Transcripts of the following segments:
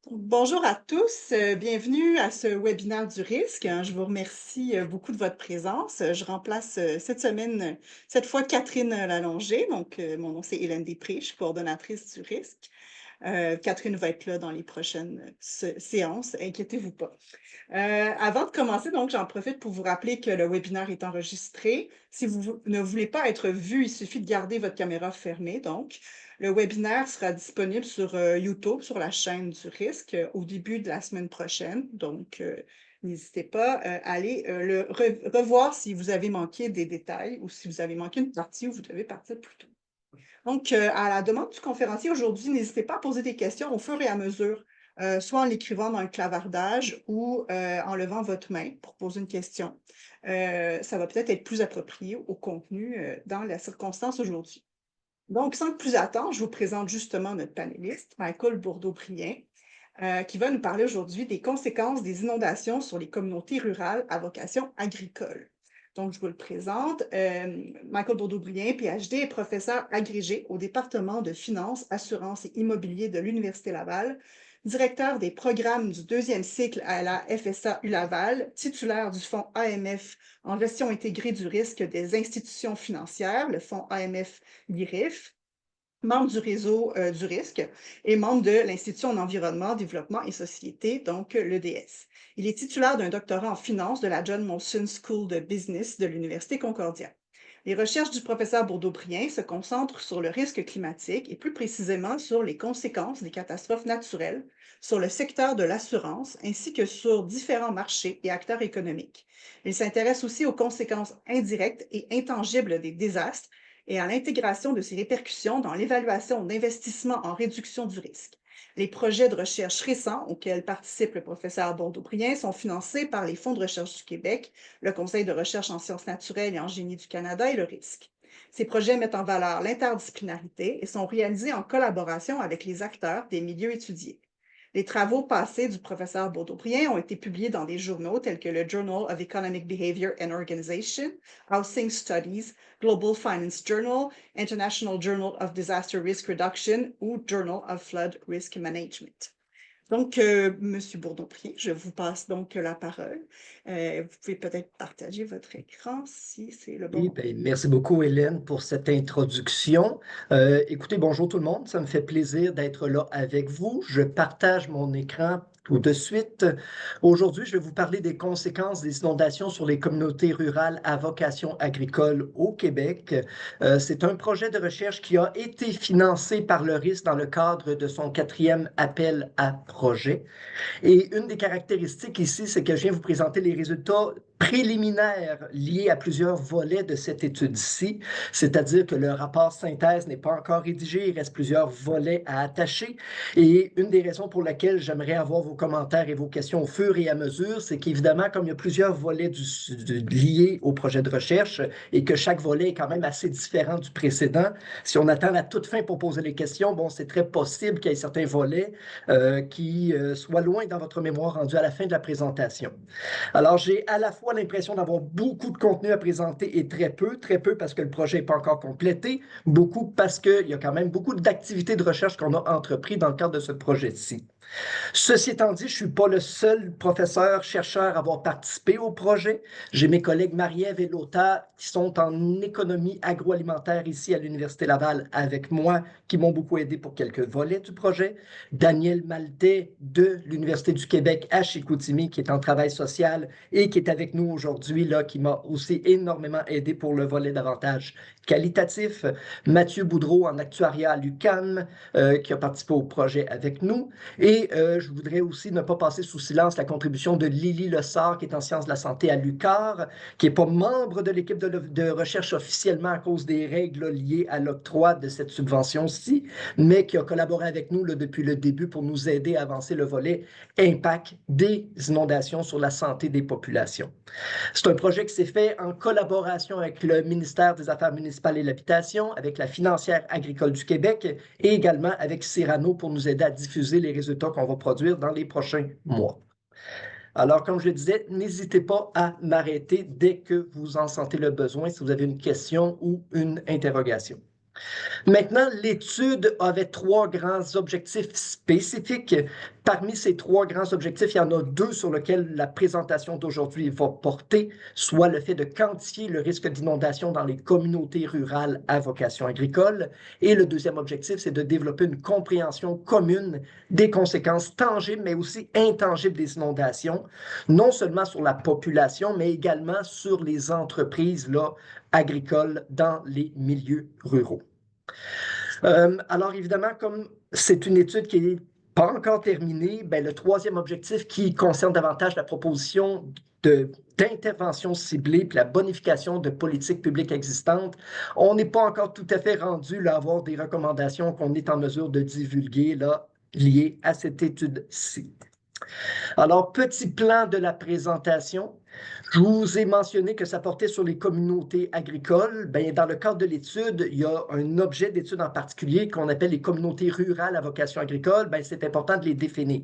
Bonjour à tous, bienvenue à ce webinaire du risque. Je vous remercie beaucoup de votre présence. Je remplace cette semaine, cette fois Catherine Lalongé. Donc, mon nom c'est Hélène Després, je suis coordonnatrice du risque. Catherine va être là dans les prochaines séances, inquiétez-vous pas. Avant de commencer, donc, j'en profite pour vous rappeler que le webinaire est enregistré. Si vous ne voulez pas être vu, il suffit de garder votre caméra fermée. Donc, le webinaire sera disponible sur YouTube, sur la chaîne du risque, au début de la semaine prochaine. Donc, n'hésitez pas à aller le revoir si vous avez manqué des détails ou si vous avez manqué une partie ou vous devez partir plus tôt. Donc, à la demande du conférencier aujourd'hui, n'hésitez pas à poser des questions au fur et à mesure, soit en l'écrivant dans le clavardage ou en levant votre main pour poser une question. Ça va peut-être être plus approprié au contenu dans la circonstance aujourd'hui. Donc, sans plus attendre, je vous présente justement notre panéliste, Michael Bourdeau-Brien, qui va nous parler aujourd'hui des conséquences des inondations sur les communautés rurales à vocation agricole. Donc, je vous le présente. Michael Bourdeau-Brien, PhD, est professeur agrégé au département de finances, assurance et immobilier de l'Université Laval, directeur des programmes du deuxième cycle à la FSA ULaval, titulaire du fonds AMF en gestion intégrée du risque des institutions financières, le fonds AMF l'IRIF, membre du réseau du risque et membre de l'Institution en environnement, développement et société, donc l'EDS. Il est titulaire d'un doctorat en finance de la John Molson School de Business de l'Université Concordia. Les recherches du professeur Bourdeau-Brien se concentrent sur le risque climatique et plus précisément sur les conséquences des catastrophes naturelles, sur le secteur de l'assurance ainsi que sur différents marchés et acteurs économiques. Il s'intéresse aussi aux conséquences indirectes et intangibles des désastres et à l'intégration de ces répercussions dans l'évaluation d'investissements en réduction du risque. Les projets de recherche récents auxquels participe le professeur Bourdeau-Brien sont financés par les Fonds de recherche du Québec, le Conseil de recherche en sciences naturelles et en génie du Canada et le risque. Ces projets mettent en valeur l'interdisciplinarité et sont réalisés en collaboration avec les acteurs des milieux étudiés. Les travaux passés du professeur Bourdeau-Brien ont été publiés dans des journaux tels que le Journal of Economic Behavior and Organization, Housing Studies, Global Finance Journal, International Journal of Disaster Risk Reduction ou Journal of Flood Risk Management. Donc, Monsieur Bourdon-Brien, je vous passe donc la parole. Vous pouvez peut-être partager votre écran si c'est le bon Oui, moment. ben, merci beaucoup, Hélène, pour cette introduction. Écoutez, bonjour tout le monde. Ça me fait plaisir d'être là avec vous. Je partage mon écran tout de suite. Aujourd'hui, je vais vous parler des conséquences des inondations sur les communautés rurales à vocation agricole au Québec. C'est un projet de recherche qui a été financé par le RIS dans le cadre de son quatrième appel à projet. Et une des caractéristiques ici, c'est que je viens vous présenter les résultats préliminaires liés à plusieurs volets de cette étude-ci, c'est-à-dire que le rapport synthèse n'est pas encore rédigé, il reste plusieurs volets à attacher. Et une des raisons pour lesquelles j'aimerais avoir vos commentaires et vos questions au fur et à mesure, c'est qu'évidemment, comme il y a plusieurs volets liés au projet de recherche et que chaque volet est quand même assez différent du précédent, si on attend la toute fin pour poser les questions, bon, c'est très possible qu'il y ait certains volets qui soit loin dans votre mémoire rendu à la fin de la présentation. Alors, j'ai à la fois l'impression d'avoir beaucoup de contenu à présenter et très peu parce que le projet n'est pas encore complété, beaucoup parce qu'il y a quand même beaucoup d'activités de recherche qu'on a entrepris dans le cadre de ce projet-ci. Ceci étant dit, je ne suis pas le seul professeur, chercheur à avoir participé au projet. J'ai mes collègues Marie-Ève et Lota qui sont en économie agroalimentaire ici à l'Université Laval avec moi, qui m'ont beaucoup aidé pour quelques volets du projet. Daniel Maltais de l'Université du Québec à Chicoutimi, qui est en travail social et qui est avec nous aujourd'hui, là, qui m'a aussi énormément aidé pour le volet davantage qualitatif. Mathieu Boudreau en actuariat à l'UQAM, qui a participé au projet avec nous. Et je voudrais aussi ne pas passer sous silence la contribution de Lily Lessard, qui est en sciences de la santé à l'UQAR, qui n'est pas membre de l'équipe de recherche officiellement à cause des règles liées à l'octroi de cette subvention-ci, mais qui a collaboré avec nous là, depuis le début pour nous aider à avancer le volet impact des inondations sur la santé des populations. C'est un projet qui s'est fait en collaboration avec le ministère des Affaires municipales et de l'Habitation, avec la Financière agricole du Québec et également avec Cyrano pour nous aider à diffuser les résultats qu'on va produire dans les prochains mois. Alors, comme je le disais, n'hésitez pas à m'arrêter dès que vous en sentez le besoin si vous avez une question ou une interrogation. Maintenant, l'étude avait trois grands objectifs spécifiques. Parmi ces trois grands objectifs, il y en a deux sur lesquels la présentation d'aujourd'hui va porter, soit le fait de quantifier le risque d'inondation dans les communautés rurales à vocation agricole, et le deuxième objectif, c'est de développer une compréhension commune des conséquences tangibles, mais aussi intangibles des inondations, non seulement sur la population, mais également sur les entreprises là, agricoles dans les milieux ruraux. Alors évidemment, comme c'est une étude qui n'est pas encore terminée, ben, le troisième objectif qui concerne davantage la proposition d'intervention ciblée puis la bonification de politiques publiques existantes, on n'est pas encore tout à fait rendu là, à avoir des recommandations qu'on est en mesure de divulguer là, liées à cette étude-ci. Alors, petit plan de la présentation. Je vous ai mentionné que ça portait sur les communautés agricoles. Bien, dans le cadre de l'étude, il y a un objet d'étude en particulier qu'on appelle les communautés rurales à vocation agricole. Bien, c'est important de les définir.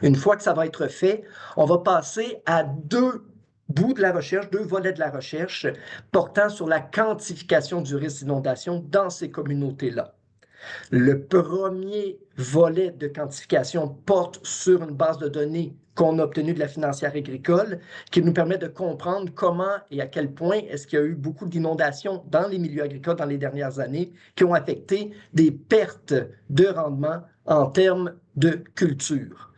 Une fois que ça va être fait, on va passer à deux bouts de la recherche, deux volets de la recherche portant sur la quantification du risque d'inondation dans ces communautés-là. Le premier volet de quantification porte sur une base de données qu'on a obtenue de la financière agricole, qui nous permet de comprendre comment et à quel point est-ce qu'il y a eu beaucoup d'inondations dans les milieux agricoles dans les dernières années qui ont affecté des pertes de rendement en termes de culture.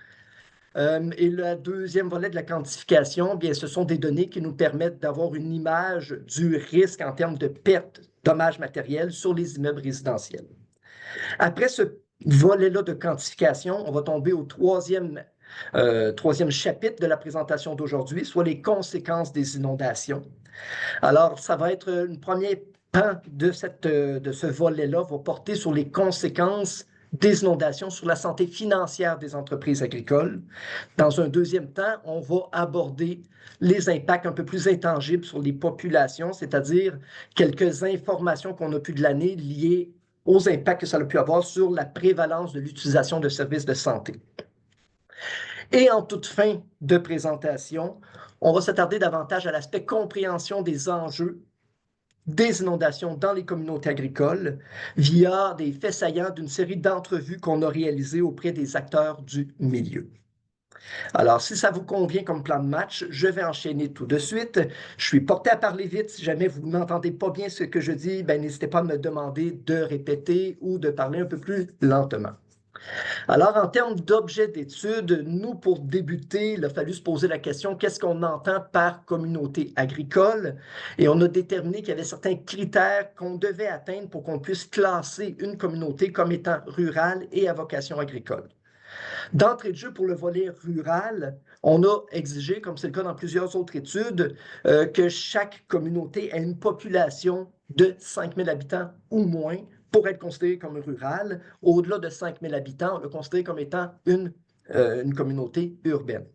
Et le deuxième volet de la quantification, bien, ce sont des données qui nous permettent d'avoir une image du risque en termes de pertes, dommages matériels sur les immeubles résidentiels. Après ce volet-là de quantification, on va tomber au troisième chapitre de la présentation d'aujourd'hui, soit les conséquences des inondations. Alors, ça va être une première pan de ce volet-là, va porter sur les conséquences des inondations sur la santé financière des entreprises agricoles. Dans un deuxième temps, on va aborder les impacts un peu plus intangibles sur les populations, c'est-à-dire quelques informations qu'on a pu de l'année liées aux impacts que ça a pu avoir sur la prévalence de l'utilisation de services de santé. Et en toute fin de présentation, on va s'attarder davantage à l'aspect compréhension des enjeux des inondations dans les communautés agricoles via des faits saillants d'une série d'entrevues qu'on a réalisées auprès des acteurs du milieu. Alors, si ça vous convient comme plan de match, je vais enchaîner tout de suite. Je suis porté à parler vite. Si jamais vous n'entendez pas bien ce que je dis, ben, n'hésitez pas à me demander de répéter ou de parler un peu plus lentement. Alors, en termes d'objet d'étude, nous, pour débuter, il a fallu se poser la question, qu'est-ce qu'on entend par communauté agricole? Et on a déterminé qu'il y avait certains critères qu'on devait atteindre pour qu'on puisse classer une communauté comme étant rurale et à vocation agricole. D'entrée de jeu, pour le volet rural, on a exigé, comme c'est le cas dans plusieurs autres études, que chaque communauté ait une population de 5 000 habitants ou moins pour être considérée comme rurale. Au-delà de 5 000 habitants, on le considère comme étant une communauté urbaine.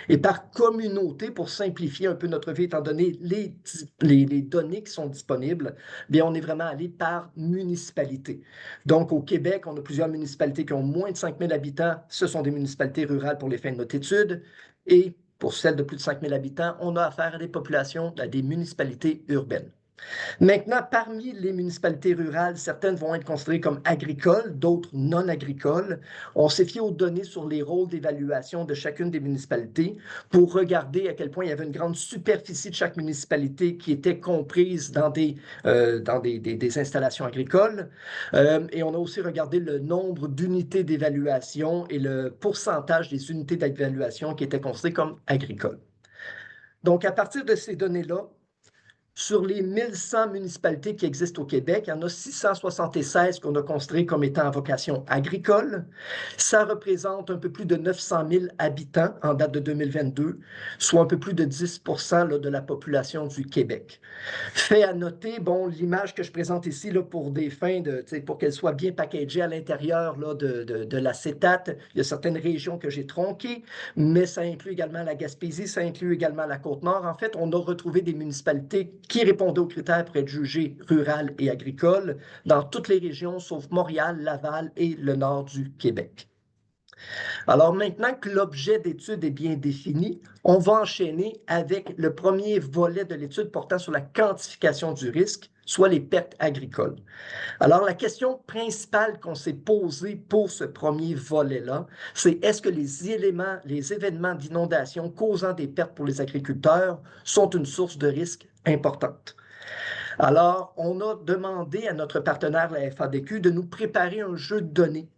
Et par communauté, pour simplifier un peu notre vie, étant donné les données qui sont disponibles, bien, on est vraiment allé par municipalité. Donc, au Québec, on a plusieurs municipalités qui ont moins de 5 000 habitants. Ce sont des municipalités rurales pour les fins de notre étude. Et pour celles de plus de 5 000 habitants, on a affaire à des populations, à des municipalités urbaines. Maintenant, parmi les municipalités rurales, certaines vont être considérées comme agricoles, d'autres non agricoles. On s'est fié aux données sur les rôles d'évaluation de chacune des municipalités pour regarder à quel point il y avait une grande superficie de chaque municipalité qui était comprise dans des installations agricoles. Et on a aussi regardé le nombre d'unités d'évaluation et le pourcentage des unités d'évaluation qui étaient considérées comme agricoles. Donc, à partir de ces données-là, sur les 1100 municipalités qui existent au Québec, il y en a 676 qu'on a considérées comme étant à vocation agricole. Ça représente un peu plus de 900 000 habitants en date de 2022, soit un peu plus de 10 là, de la population du Québec. Fait à noter, bon, l'image que je présente ici là, pour des fins pour qu'elle soit bien packagée à l'intérieur là, de l'acétate, il y a certaines régions que j'ai tronquées, mais ça inclut également la Gaspésie, ça inclut également la Côte-Nord. En fait, on a retrouvé des municipalités qui répondaient aux critères pour être jugées rurales et agricoles dans toutes les régions, sauf Montréal, Laval et le nord du Québec. Alors maintenant que l'objet d'étude est bien défini, on va enchaîner avec le premier volet de l'étude portant sur la quantification du risque, soit les pertes agricoles. Alors, la question principale qu'on s'est posée pour ce premier volet-là, c'est est-ce que les événements d'inondation causant des pertes pour les agriculteurs sont une source de risque importante? Alors, on a demandé à notre partenaire, la FADQ, de nous préparer un jeu de données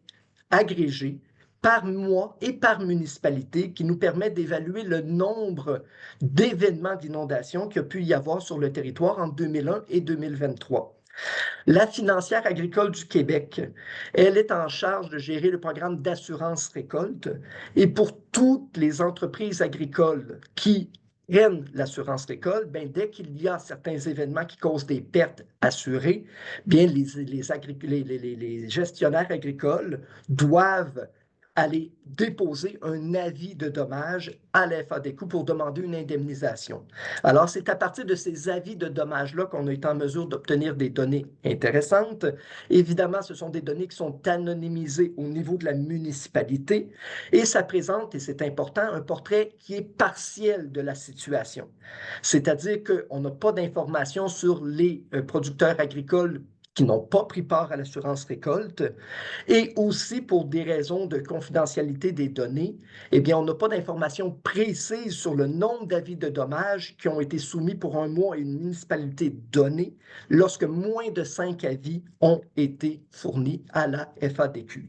agrégé par mois et par municipalité qui nous permet d'évaluer le nombre d'événements d'inondation qu'il y a pu y avoir sur le territoire en 2001 et 2023. La financière agricole du Québec, elle est en charge de gérer le programme d'assurance récolte et pour toutes les entreprises agricoles qui prennent l'assurance récolte, bien, dès qu'il y a certains événements qui causent des pertes assurées, bien, les gestionnaires agricoles doivent aller déposer un avis de dommage à la FADQ pour demander une indemnisation. Alors, c'est à partir de ces avis de dommages-là qu'on a été en mesure d'obtenir des données intéressantes. Évidemment, ce sont des données qui sont anonymisées au niveau de la municipalité et ça présente, et c'est important, un portrait qui est partiel de la situation. C'est-à-dire qu'on n'a pas d'informations sur les producteurs agricoles qui n'ont pas pris part à l'assurance récolte, et aussi pour des raisons de confidentialité des données, eh bien, on n'a pas d'informations précises sur le nombre d'avis de dommages qui ont été soumis pour un mois à une municipalité donnée lorsque moins de 5 avis ont été fournis à la FADQ.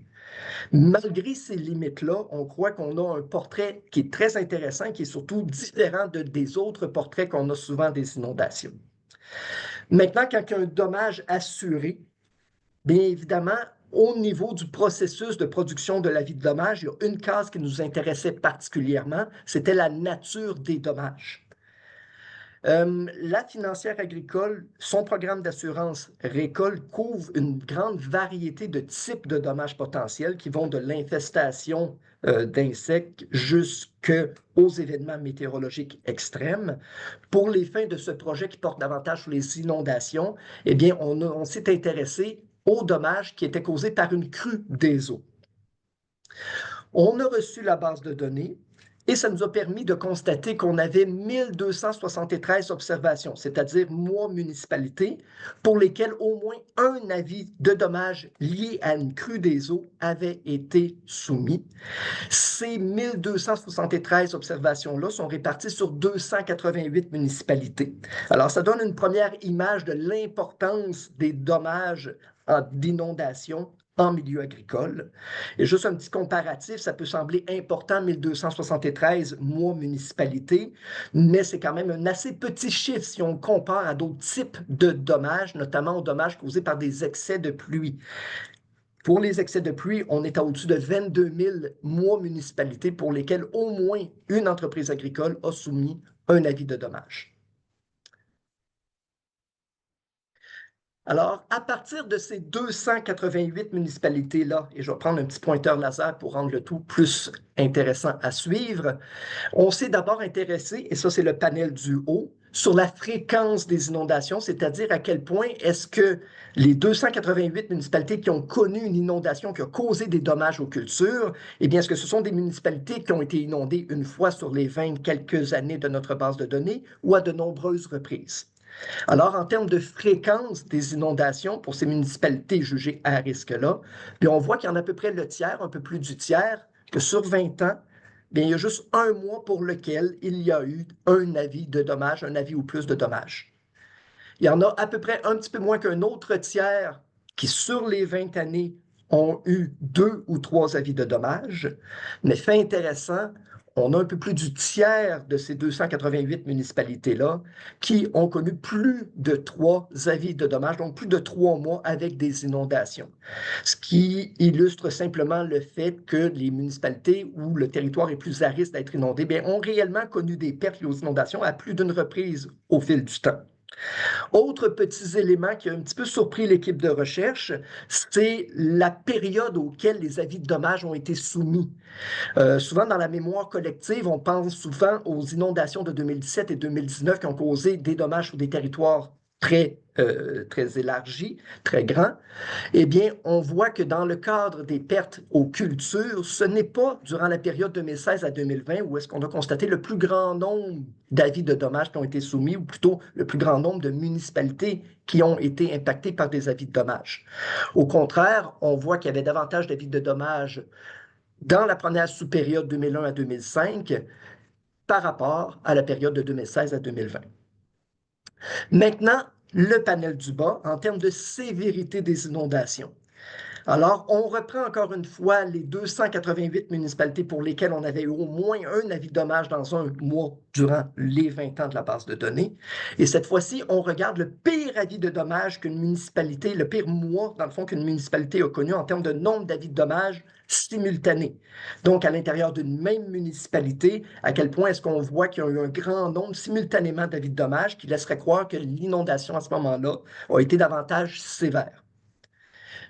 Malgré ces limites-là, on croit qu'on a un portrait qui est très intéressant, qui est surtout différent des autres portraits qu'on a souvent des inondations. Maintenant, quand il y a un dommage assuré, bien évidemment, au niveau du processus de production de l'avis de dommage, il y a une case qui nous intéressait particulièrement, c'était la nature des dommages. La financière agricole, son programme d'assurance récolte couvre une grande variété de types de dommages potentiels qui vont de l'infestation d'insectes jusqu'aux événements météorologiques extrêmes. Pour les fins de ce projet qui porte davantage sur les inondations, eh bien, on s'est intéressé aux dommages qui étaient causés par une crue des eaux. On a reçu la base de données et ça nous a permis de constater qu'on avait 1273 observations, c'est-à-dire mois municipalités, pour lesquelles au moins un avis de dommage lié à une crue des eaux avait été soumis. Ces 1273 observations-là sont réparties sur 288 municipalités. Alors, ça donne une première image de l'importance des dommages d'inondation en milieu agricole. Et juste un petit comparatif, ça peut sembler important, 1273 mois municipalité, mais c'est quand même un assez petit chiffre si on compare à d'autres types de dommages, notamment aux dommages causés par des excès de pluie. Pour les excès de pluie, on est à au-dessus de 22 000 mois municipalités pour lesquels au moins une entreprise agricole a soumis un avis de dommage. Alors, à partir de ces 288 municipalités-là, et je vais prendre un petit pointeur laser pour rendre le tout plus intéressant à suivre, on s'est d'abord intéressé, et ça c'est le panel du haut, sur la fréquence des inondations, c'est-à-dire à quel point est-ce que les 288 municipalités qui ont connu une inondation qui a causé des dommages aux cultures, eh bien, est-ce que ce sont des municipalités qui ont été inondées une fois sur les 20 quelques années de notre base de données ou à de nombreuses reprises? Alors, en termes de fréquence des inondations pour ces municipalités jugées à risque-là, puis on voit qu'il y en a à peu près le tiers, un peu plus du tiers, que sur 20 ans, bien, il y a juste un mois pour lequel il y a eu un avis de dommage, un avis ou plus de dommages. Il y en a à peu près un petit peu moins qu'un autre tiers qui, sur les 20 années, ont eu 2 ou 3 avis de dommages. Mais fait intéressant, on a un peu plus du tiers de ces 288 municipalités-là qui ont connu plus de 3 avis de dommages, donc plus de 3 mois avec des inondations. Ce qui illustre simplement le fait que les municipalités où le territoire est plus à risque d'être inondé bien, ont réellement connu des pertes liées aux inondations à plus d'une reprise au fil du temps. Autre petits éléments qui a un petit peu surpris l'équipe de recherche, c'est la période auquel les avis de dommages ont été soumis. Souvent, dans la mémoire collective, on pense souvent aux inondations de 2017 et 2019 qui ont causé des dommages sur des territoires très élargi, très grand, eh bien, on voit que dans le cadre des pertes aux cultures, ce n'est pas durant la période 2016 à 2020 où est-ce qu'on a constaté le plus grand nombre d'avis de dommages qui ont été soumis, ou plutôt le plus grand nombre de municipalités qui ont été impactées par des avis de dommages. Au contraire, on voit qu'il y avait davantage d'avis de dommages dans la première sous-période 2001 à 2005 par rapport à la période de 2016 à 2020. Maintenant, le panel du bas en termes de sévérité des inondations. Alors, on reprend encore une fois les 288 municipalités pour lesquelles on avait eu au moins un avis de dommage dans un mois durant les 20 ans de la base de données. Et cette fois-ci, on regarde le pire avis de dommage qu'une municipalité, le pire mois, dans le fond, qu'une municipalité a connu en termes de nombre d'avis de dommages simultanés. Donc, à l'intérieur d'une même municipalité, à quel point est-ce qu'on voit qu'il y a eu un grand nombre simultanément d'avis de dommages qui laisserait croire que l'inondation à ce moment-là a été davantage sévère.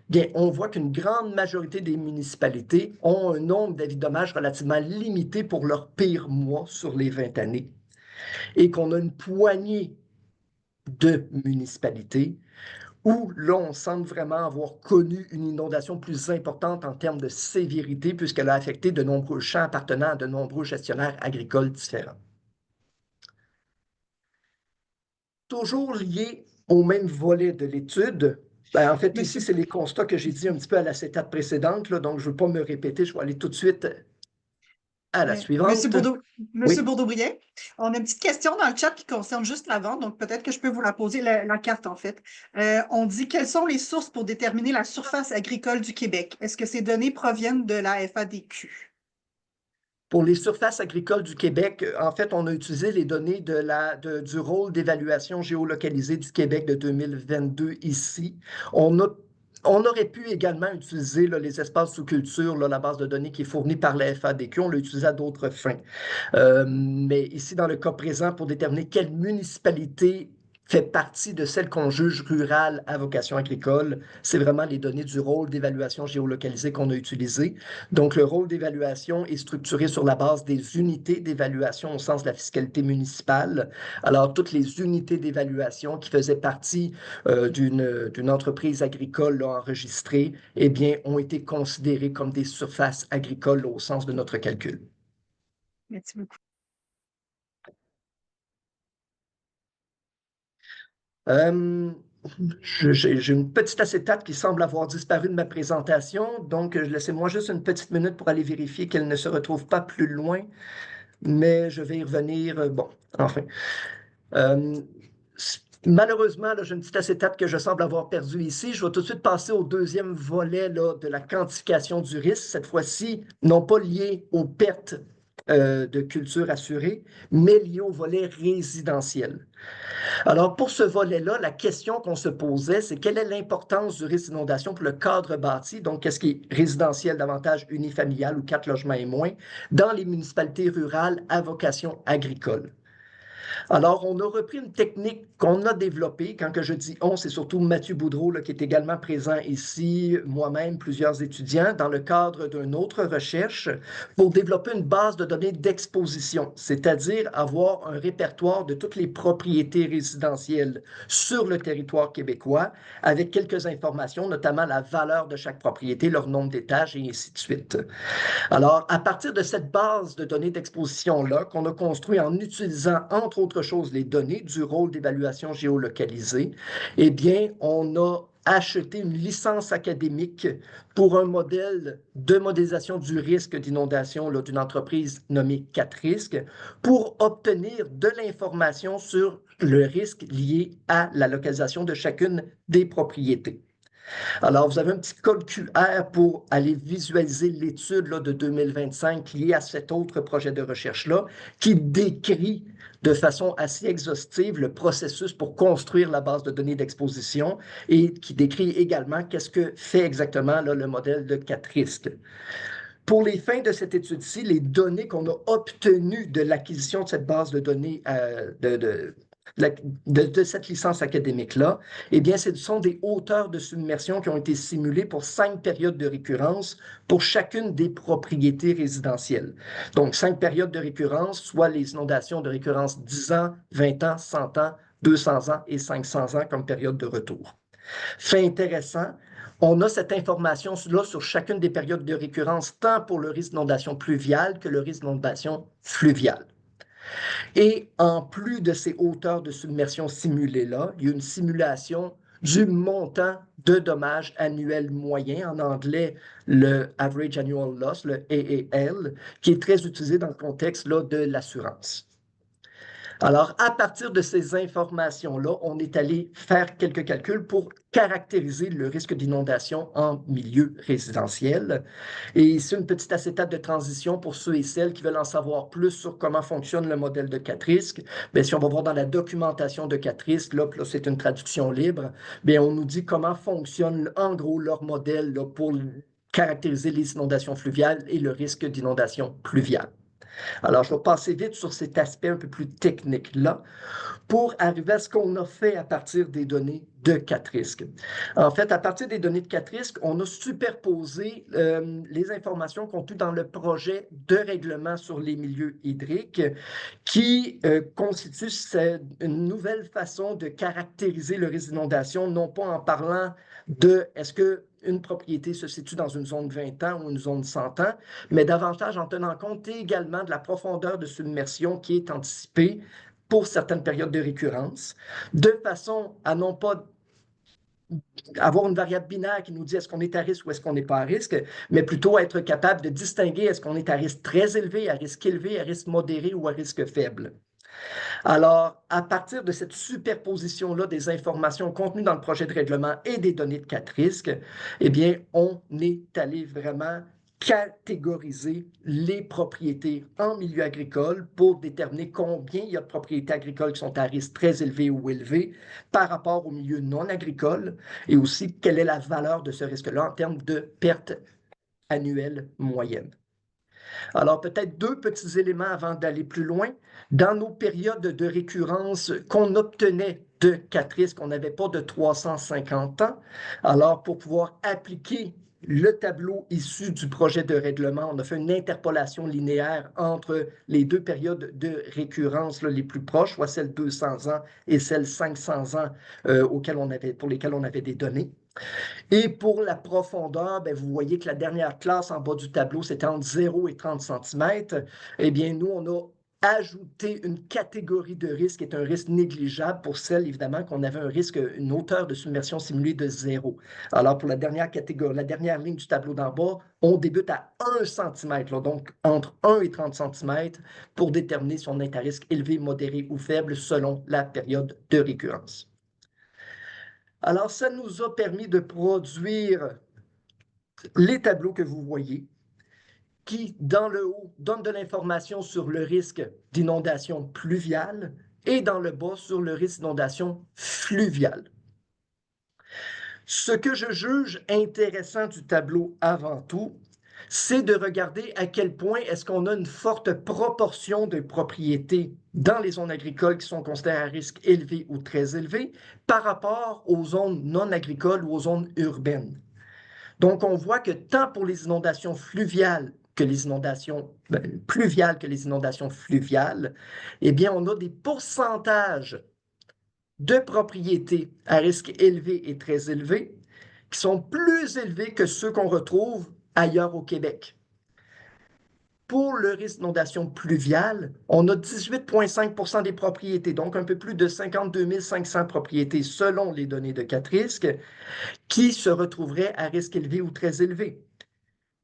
Bien, on voit qu'une grande majorité des municipalités ont un nombre d'avis de dommages relativement limité pour leur pire mois sur les 20 années et qu'on a une poignée de municipalités où là, on semble vraiment avoir connu une inondation plus importante en termes de sévérité puisqu'elle a affecté de nombreux champs appartenant à de nombreux gestionnaires agricoles différents. Toujours lié au même volet de l'étude, ben, en fait, ici, Monsieur, c'est les constats que j'ai dit un petit peu à la cétate précédente, là, donc je ne veux pas me répéter, je vais aller tout de suite à la ouais. Monsieur suivante. Bourdeau, Monsieur Oui, Bourdeau-Briet, on a une petite question dans le chat qui concerne juste la vente, donc peut-être que je peux vous la poser, la carte en fait. On dit quelles sont les sources pour déterminer la surface agricole du Québec? Est-ce que ces données proviennent de la FADQ? pour les surfaces agricoles du Québec, en fait, on a utilisé les données du rôle d'évaluation géolocalisée du Québec de 2022 ici. On a On aurait pu également utiliser là, les espaces sous culture, là, la base de données qui est fournie par la FADQ. On l'a utilisé à d'autres fins. Mais ici, dans le cas présent, pour déterminer quelle municipalité fait partie de celles qu'on juge rurales à vocation agricole, c'est vraiment les données du rôle d'évaluation géolocalisée qu'on a utilisé. Donc, le rôle d'évaluation est structuré sur la base des unités d'évaluation au sens de la fiscalité municipale. Alors, toutes les unités d'évaluation qui faisaient partie d'une entreprise agricole là, enregistrée, eh bien, ont été considérées comme des surfaces agricoles là, au sens de notre calcul. Merci beaucoup. Euh, j'ai une petite acétate qui semble avoir disparu de ma présentation, donc laissez-moi juste une petite minute pour aller vérifier qu'elle ne se retrouve pas plus loin, mais je vais y revenir. Bon, enfin. Euh, Malheureusement, là, j'ai une petite acétate que je semble avoir perdue ici. Je vais tout de suite passer au deuxième volet là, de la quantification du risque, cette fois-ci, non pas lié aux pertes de culture assurées, mais lié au volet résidentiel. Alors, pour ce volet-là, la question qu'on se posait, c'est quelle est l'importance du risque d'inondation pour le cadre bâti, donc qu'est-ce qui est résidentiel davantage unifamilial ou 4 logements et moins, dans les municipalités rurales à vocation agricole. Alors, on a repris une technique qu'on a développée. Quand que je dis on, c'est surtout Mathieu Boudreau là, qui est également présent ici, moi-même, plusieurs étudiants, dans le cadre d'une autre recherche pour développer une base de données d'exposition, c'est-à-dire avoir un répertoire de toutes les propriétés résidentielles sur le territoire québécois avec quelques informations, notamment la valeur de chaque propriété, leur nombre d'étages et ainsi de suite. Alors, à partir de cette base de données d'exposition-là, qu'on a construit en utilisant, entre autres choses, les données du rôle d'évaluation géolocalisée, eh bien, on a acheté une licence académique pour un modèle de modélisation du risque d'inondation d'une entreprise nommée CatRisque pour obtenir de l'information sur le risque lié à la localisation de chacune des propriétés. Alors, vous avez un petit code QR pour aller visualiser l'étude de 2025 liée à cet autre projet de recherche-là qui décrit de façon assez exhaustive le processus pour construire la base de données d'exposition et qui décrit également qu'est-ce que fait exactement là, le modèle de 4 risques. Pour les fins de cette étude-ci, les données qu'on a obtenues de l'acquisition de cette base de données de cette licence académique-là, eh bien, ce sont des hauteurs de submersion qui ont été simulées pour 5 périodes de récurrence pour chacune des propriétés résidentielles. Donc, 5 périodes de récurrence, soit les inondations de récurrence 10 ans, 20 ans, 100 ans, 200 ans et 500 ans comme période de retour. Fait intéressant, on a cette information-là sur chacune des périodes de récurrence, tant pour le risque d'inondation pluviale que le risque d'inondation fluviale. Et en plus de ces hauteurs de submersion simulées-là, il y a une simulation du montant de dommages annuels moyens, en anglais le Average Annual Loss, le AAL, qui est très utilisé dans le contexte là, de l'assurance. Alors, à partir de ces informations-là, on est allé faire quelques calculs pour caractériser le risque d'inondation en milieu résidentiel. Et ici, une petite acétate de transition pour ceux et celles qui veulent en savoir plus sur comment fonctionne le modèle de 4 risques. Bien, si on va voir dans la documentation de 4 risques, là c'est une traduction libre, bien, on nous dit comment fonctionne en gros leur modèle là, pour caractériser les inondations fluviales et le risque d'inondation pluviale. Alors, je vais passer vite sur cet aspect un peu plus technique-là pour arriver à ce qu'on a fait à partir des données de 4 risques. En fait, à partir des données de 4 risques, on a superposé les informations contenues dans le projet de règlement sur les milieux hydriques qui constitue une nouvelle façon de caractériser le risque d'inondation, non pas en parlant de est-ce qu'une propriété se situe dans une zone 20 ans ou une zone 100 ans, mais davantage en tenant compte également de la profondeur de submersion qui est anticipée pour certaines périodes de récurrence, de façon à non pas avoir une variable binaire qui nous dit est-ce qu'on est à risque ou est-ce qu'on n'est pas à risque, mais plutôt être capable de distinguer est-ce qu'on est à risque très élevé, à risque modéré ou à risque faible. Alors, à partir de cette superposition-là des informations contenues dans le projet de règlement et des données de 4 risques, eh bien, on est allé vraiment catégoriser les propriétés en milieu agricole pour déterminer combien il y a de propriétés agricoles qui sont à risque très élevé ou élevé par rapport au milieu non agricole et aussi quelle est la valeur de ce risque-là en termes de pertes annuelles moyennes. Alors, peut-être deux petits éléments avant d'aller plus loin. Dans nos périodes de récurrence qu'on obtenait de 4 risques, on n'avait pas de 350 ans. Alors, pour pouvoir appliquer le tableau issu du projet de règlement, on a fait une interpolation linéaire entre les deux périodes de récurrence là, les plus proches, soit celle 200 ans et celle 500 ans pour lesquelles on avait des données. Et pour la profondeur, bien, vous voyez que la dernière classe en bas du tableau, c'était entre 0 et 30 cm. Eh bien, nous, on a ajouté une catégorie de risque qui est un risque négligeable pour celle, évidemment, qu'on avait un risque, une hauteur de submersion simulée de 0. Alors, pour la dernière catégorie, la dernière ligne du tableau d'en bas, on débute à 1 cm, là, donc entre 1 et 30 cm, pour déterminer si on est à risque élevé, modéré ou faible selon la période de récurrence. Alors, ça nous a permis de produire les tableaux que vous voyez, qui, dans le haut, donnent de l'information sur le risque d'inondation pluviale et dans le bas sur le risque d'inondation fluviale. Ce que je juge intéressant du tableau avant tout, c'est de regarder à quel point est-ce qu'on a une forte proportion de propriétés dans les zones agricoles qui sont considérées à risque élevé ou très élevé par rapport aux zones non agricoles ou aux zones urbaines. Donc, on voit que tant pour les inondations fluviales que les inondations pluviales que les inondations fluviales, eh bien, on a des pourcentages de propriétés à risque élevé et très élevé qui sont plus élevés que ceux qu'on retrouve ailleurs au Québec. Pour le risque d'inondation pluviale, on a 18,5 des propriétés, donc un peu plus de 52 500 propriétés selon les données de 4 risques, qui se retrouveraient à risque élevé ou très élevé.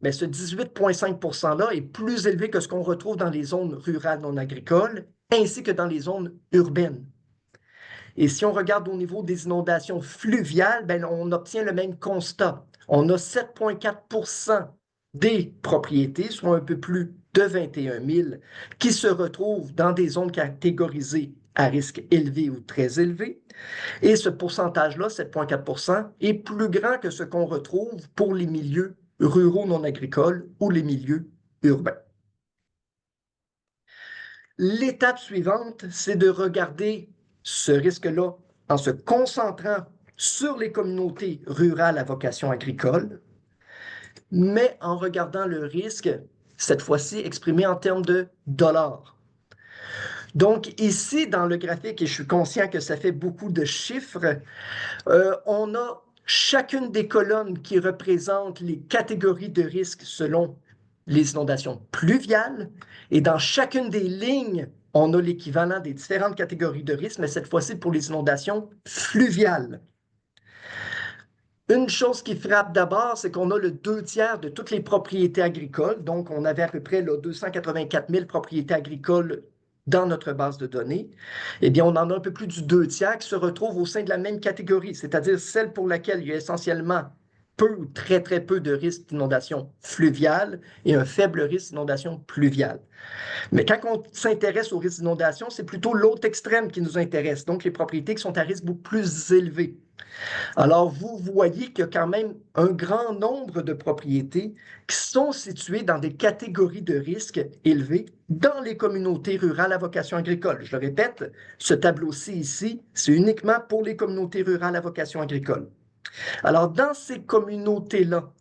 Mais ce 18,5%-là est plus élevé que ce qu'on retrouve dans les zones rurales non agricoles, ainsi que dans les zones urbaines. Et si on regarde au niveau des inondations fluviales, ben, on obtient le même constat. On a 7,4% des propriétés, soit un peu plus de 21 000, qui se retrouvent dans des zones catégorisées à risque élevé ou très élevé. Et ce pourcentage-là, 7,4%, est plus grand que ce qu'on retrouve pour les milieux ruraux non agricoles ou les milieux urbains. L'étape suivante, c'est de regarder ce risque-là en se concentrant sur les communautés rurales à vocation agricole, mais en regardant le risque, cette fois-ci exprimé en termes de dollars. Donc ici, dans le graphique, et je suis conscient que ça fait beaucoup de chiffres, on a chacune des colonnes qui représentent les catégories de risque selon les inondations pluviales. Et dans chacune des lignes, on a l'équivalent des différentes catégories de risque, mais cette fois-ci pour les inondations fluviales. Une chose qui frappe d'abord, c'est qu'on a le 2 tiers de toutes les propriétés agricoles. Donc, on avait à peu près là, 284 000 propriétés agricoles dans notre base de données. Eh bien, on en a un peu plus du 2 tiers qui se retrouvent au sein de la même catégorie, c'est-à-dire celle pour laquelle il y a essentiellement peu ou très, très peu de risque d'inondation fluviale et un faible risque d'inondation pluviale. Mais quand on s'intéresse au risque d'inondation, c'est plutôt l'autre extrême qui nous intéresse, donc les propriétés qui sont à risque beaucoup plus élevé. Alors, vous voyez qu'il y a quand même un grand nombre de propriétés qui sont situées dans des catégories de risques élevés dans les communautés rurales à vocation agricole. Je le répète, ce tableau-ci ici, c'est uniquement pour les communautés rurales à vocation agricole. Alors, dans ces communautés-là,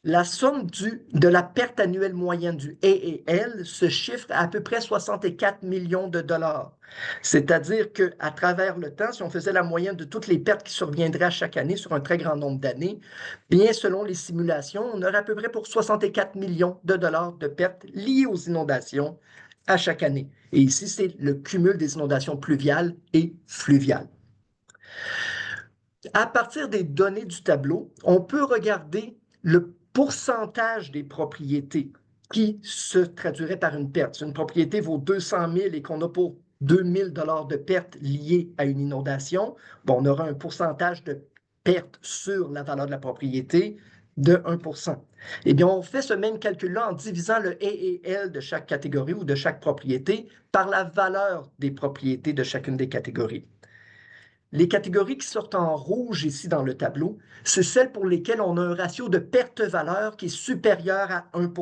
la somme de la perte annuelle moyenne du AAL se chiffre à peu près 64 millions de dollars. C'est-à-dire qu'à travers le temps, si on faisait la moyenne de toutes les pertes qui surviendraient à chaque année sur un très grand nombre d'années, bien selon les simulations, on aurait à peu près pour 64 millions de dollars de pertes liées aux inondations à chaque année. Et ici, c'est le cumul des inondations pluviales et fluviales. À partir des données du tableau, on peut regarder le pourcentage des propriétés qui se traduirait par une perte. Si une propriété vaut 200 000 et qu'on a pour 2 000 de pertes liées à une inondation, bon, on aura un pourcentage de perte sur la valeur de la propriété de 1 Eh bien, on fait ce même calcul-là en divisant le AAL de chaque catégorie ou de chaque propriété par la valeur des propriétés de chacune des catégories. Les catégories qui sortent en rouge ici dans le tableau, c'est celles pour lesquelles on a un ratio de perte-valeur qui est supérieur à 1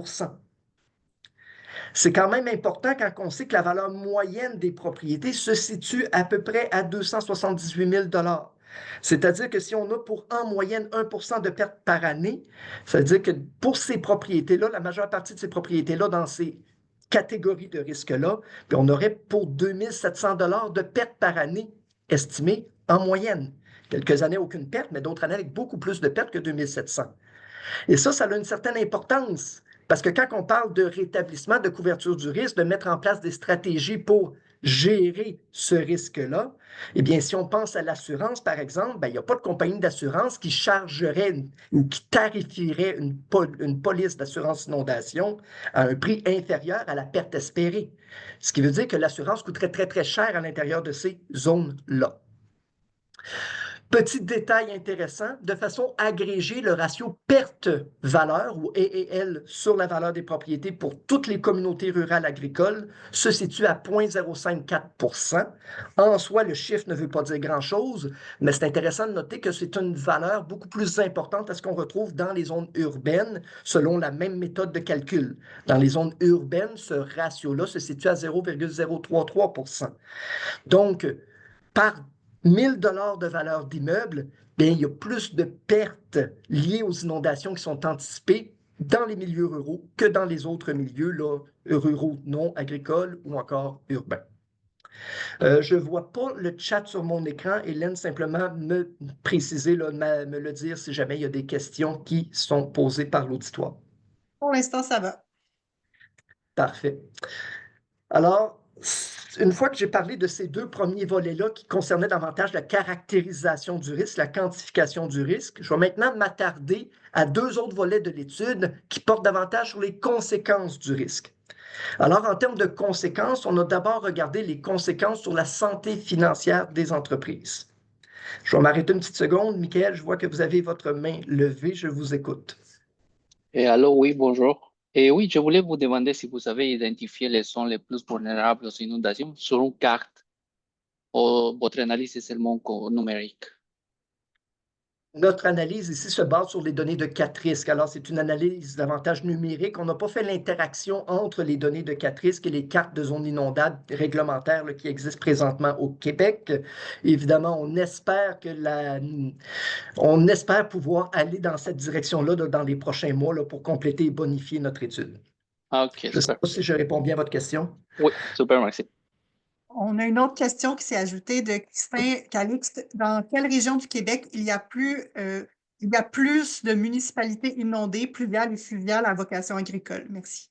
C'est quand même important quand on sait que la valeur moyenne des propriétés se situe à peu près à 278 000 C'est-à-dire que si on a pour en moyenne 1 de perte par année, ça veut dire que pour ces propriétés-là, la majeure partie de ces propriétés-là, dans ces catégories de risque-là, on aurait pour 2 700 de perte par année estimée en moyenne. Quelques années, aucune perte, mais d'autres années avec beaucoup plus de pertes que 2700. Et ça a une certaine importance parce que quand on parle de rétablissement, de couverture du risque, de mettre en place des stratégies pour gérer ce risque-là, eh bien, si on pense à l'assurance, par exemple, il n'y a pas de compagnie d'assurance qui chargerait ou qui tarifierait une police d'assurance inondation à un prix inférieur à la perte espérée. Ce qui veut dire que l'assurance coûterait très, très cher à l'intérieur de ces zones-là. Petit détail intéressant, de façon agrégée, le ratio perte-valeur ou AAL sur la valeur des propriétés pour toutes les communautés rurales agricoles se situe à 0,054 En soi, le chiffre ne veut pas dire grand-chose, mais c'est intéressant de noter que c'est une valeur beaucoup plus importante à ce qu'on retrouve dans les zones urbaines selon la même méthode de calcul. Dans les zones urbaines, ce ratio-là se situe à 0,033 Donc, par 1000 dollars de valeur d'immeuble, bien, il y a plus de pertes liées aux inondations qui sont anticipées dans les milieux ruraux que dans les autres milieux là, ruraux non agricoles ou encore urbains. Je ne vois pas le chat sur mon écran. Hélène, simplement me préciser, là, me le dire si jamais il y a des questions qui sont posées par l'auditoire. Pour l'instant, ça va. Parfait. Alors, une fois que j'ai parlé de ces deux premiers volets-là qui concernaient davantage la caractérisation du risque, la quantification du risque, je vais maintenant m'attarder à deux autres volets de l'étude qui portent davantage sur les conséquences du risque. Alors, en termes de conséquences, on a d'abord regardé les conséquences sur la santé financière des entreprises. Je vais m'arrêter une petite seconde. Michael, je vois que vous avez votre main levée. Je vous écoute. Allô, oui, bonjour. Oui, je voulais vous demander si vous avez identifié les zones les plus vulnérables aux inondations sur une carte ou votre analyse est seulement numérique. Notre analyse ici se base sur les données de 4 risques. Alors, c'est une analyse davantage numérique. On n'a pas fait l'interaction entre les données de 4 risques et les cartes de zones inondables réglementaires là, qui existent présentement au Québec. Évidemment, on espère pouvoir aller dans cette direction-là dans les prochains mois là, pour compléter et bonifier notre étude. Ah, ok, Je ne sais super. pas si je réponds bien à votre question. Oui, super, merci. On a une autre question qui s'est ajoutée de Christin Calixte. Dans quelle région du Québec il y a plus de municipalités inondées, pluviales et fluviales à vocation agricole? Merci.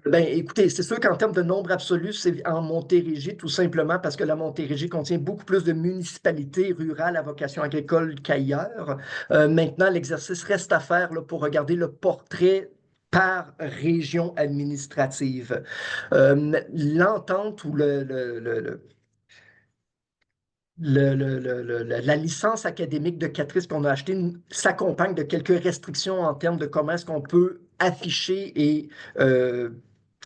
Ben, écoutez, c'est sûr qu'en termes de nombre absolu, c'est en Montérégie, tout simplement parce que la Montérégie contient beaucoup plus de municipalités rurales à vocation agricole qu'ailleurs. Maintenant, l'exercice reste à faire là, pour regarder le portrait par région administrative. L'entente ou la licence académique de Catrice qu'on a achetée s'accompagne de quelques restrictions en termes de comment est-ce qu'on peut afficher et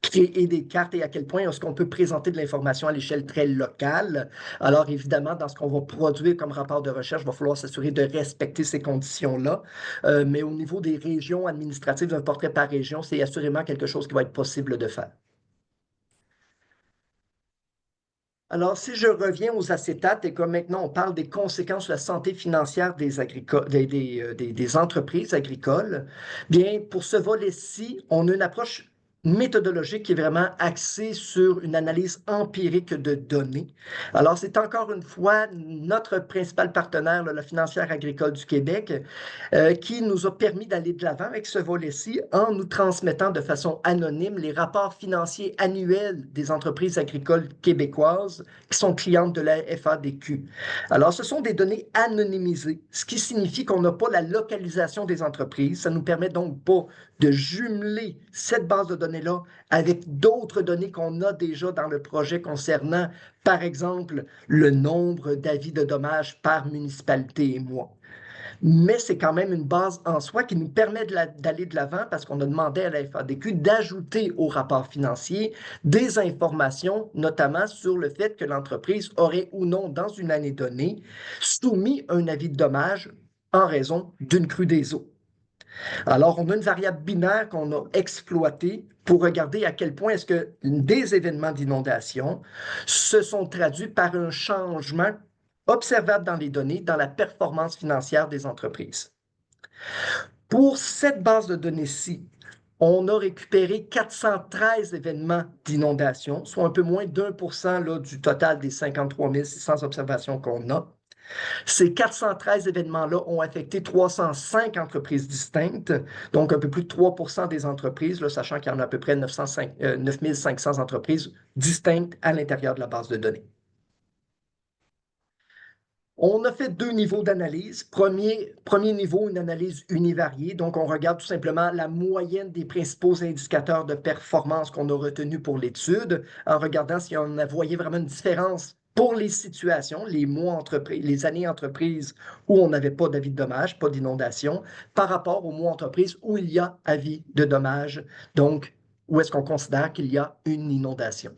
créer des cartes et à quel point est-ce qu'on peut présenter de l'information à l'échelle très locale. Alors évidemment, dans ce qu'on va produire comme rapport de recherche, il va falloir s'assurer de respecter ces conditions-là. Mais au niveau des régions administratives, d'un portrait par région, c'est assurément quelque chose qui va être possible de faire. Alors, si je reviens aux acétates et comme maintenant on parle des conséquences sur la santé financière des entreprises agricoles, bien, pour ce volet-ci, on a une approche méthodologique qui est vraiment axée sur une analyse empirique de données. Alors, c'est encore une fois notre principal partenaire, la Financière agricole du Québec, qui nous a permis d'aller de l'avant avec ce volet-ci en nous transmettant de façon anonyme les rapports financiers annuels des entreprises agricoles québécoises qui sont clientes de la FADQ. Alors, ce sont des données anonymisées, ce qui signifie qu'on n'a pas la localisation des entreprises. Ça nous permet donc pas de jumeler cette base de données-là avec d'autres données qu'on a déjà dans le projet concernant, par exemple, le nombre d'avis de dommages par municipalité et mois. Mais c'est quand même une base en soi qui nous permet d'aller de l'avant parce qu'on a demandé à la FADQ d'ajouter au rapport financier des informations, notamment sur le fait que l'entreprise aurait ou non, dans une année donnée, soumis un avis de dommage en raison d'une crue des eaux. Alors, on a une variable binaire qu'on a exploitée pour regarder à quel point est-ce que des événements d'inondation se sont traduits par un changement observable dans les données, dans la performance financière des entreprises. Pour cette base de données-ci, on a récupéré 413 événements d'inondation, soit un peu moins d'1% du total des 53 600 observations qu'on a. Ces 413 événements-là ont affecté 305 entreprises distinctes, donc un peu plus de 3% des entreprises, là, sachant qu'il y en a à peu près 9500 entreprises distinctes à l'intérieur de la base de données. On a fait deux niveaux d'analyse. Premier niveau, une analyse univariée. Donc, on regarde tout simplement la moyenne des principaux indicateurs de performance qu'on a retenus pour l'étude, en regardant si on voyait vraiment une différence pour les situations, les mois entreprises, les années entreprises où on n'avait pas d'avis de dommage, pas d'inondation, par rapport aux mois entreprises où il y a avis de dommage. Donc, où est-ce qu'on considère qu'il y a une inondation?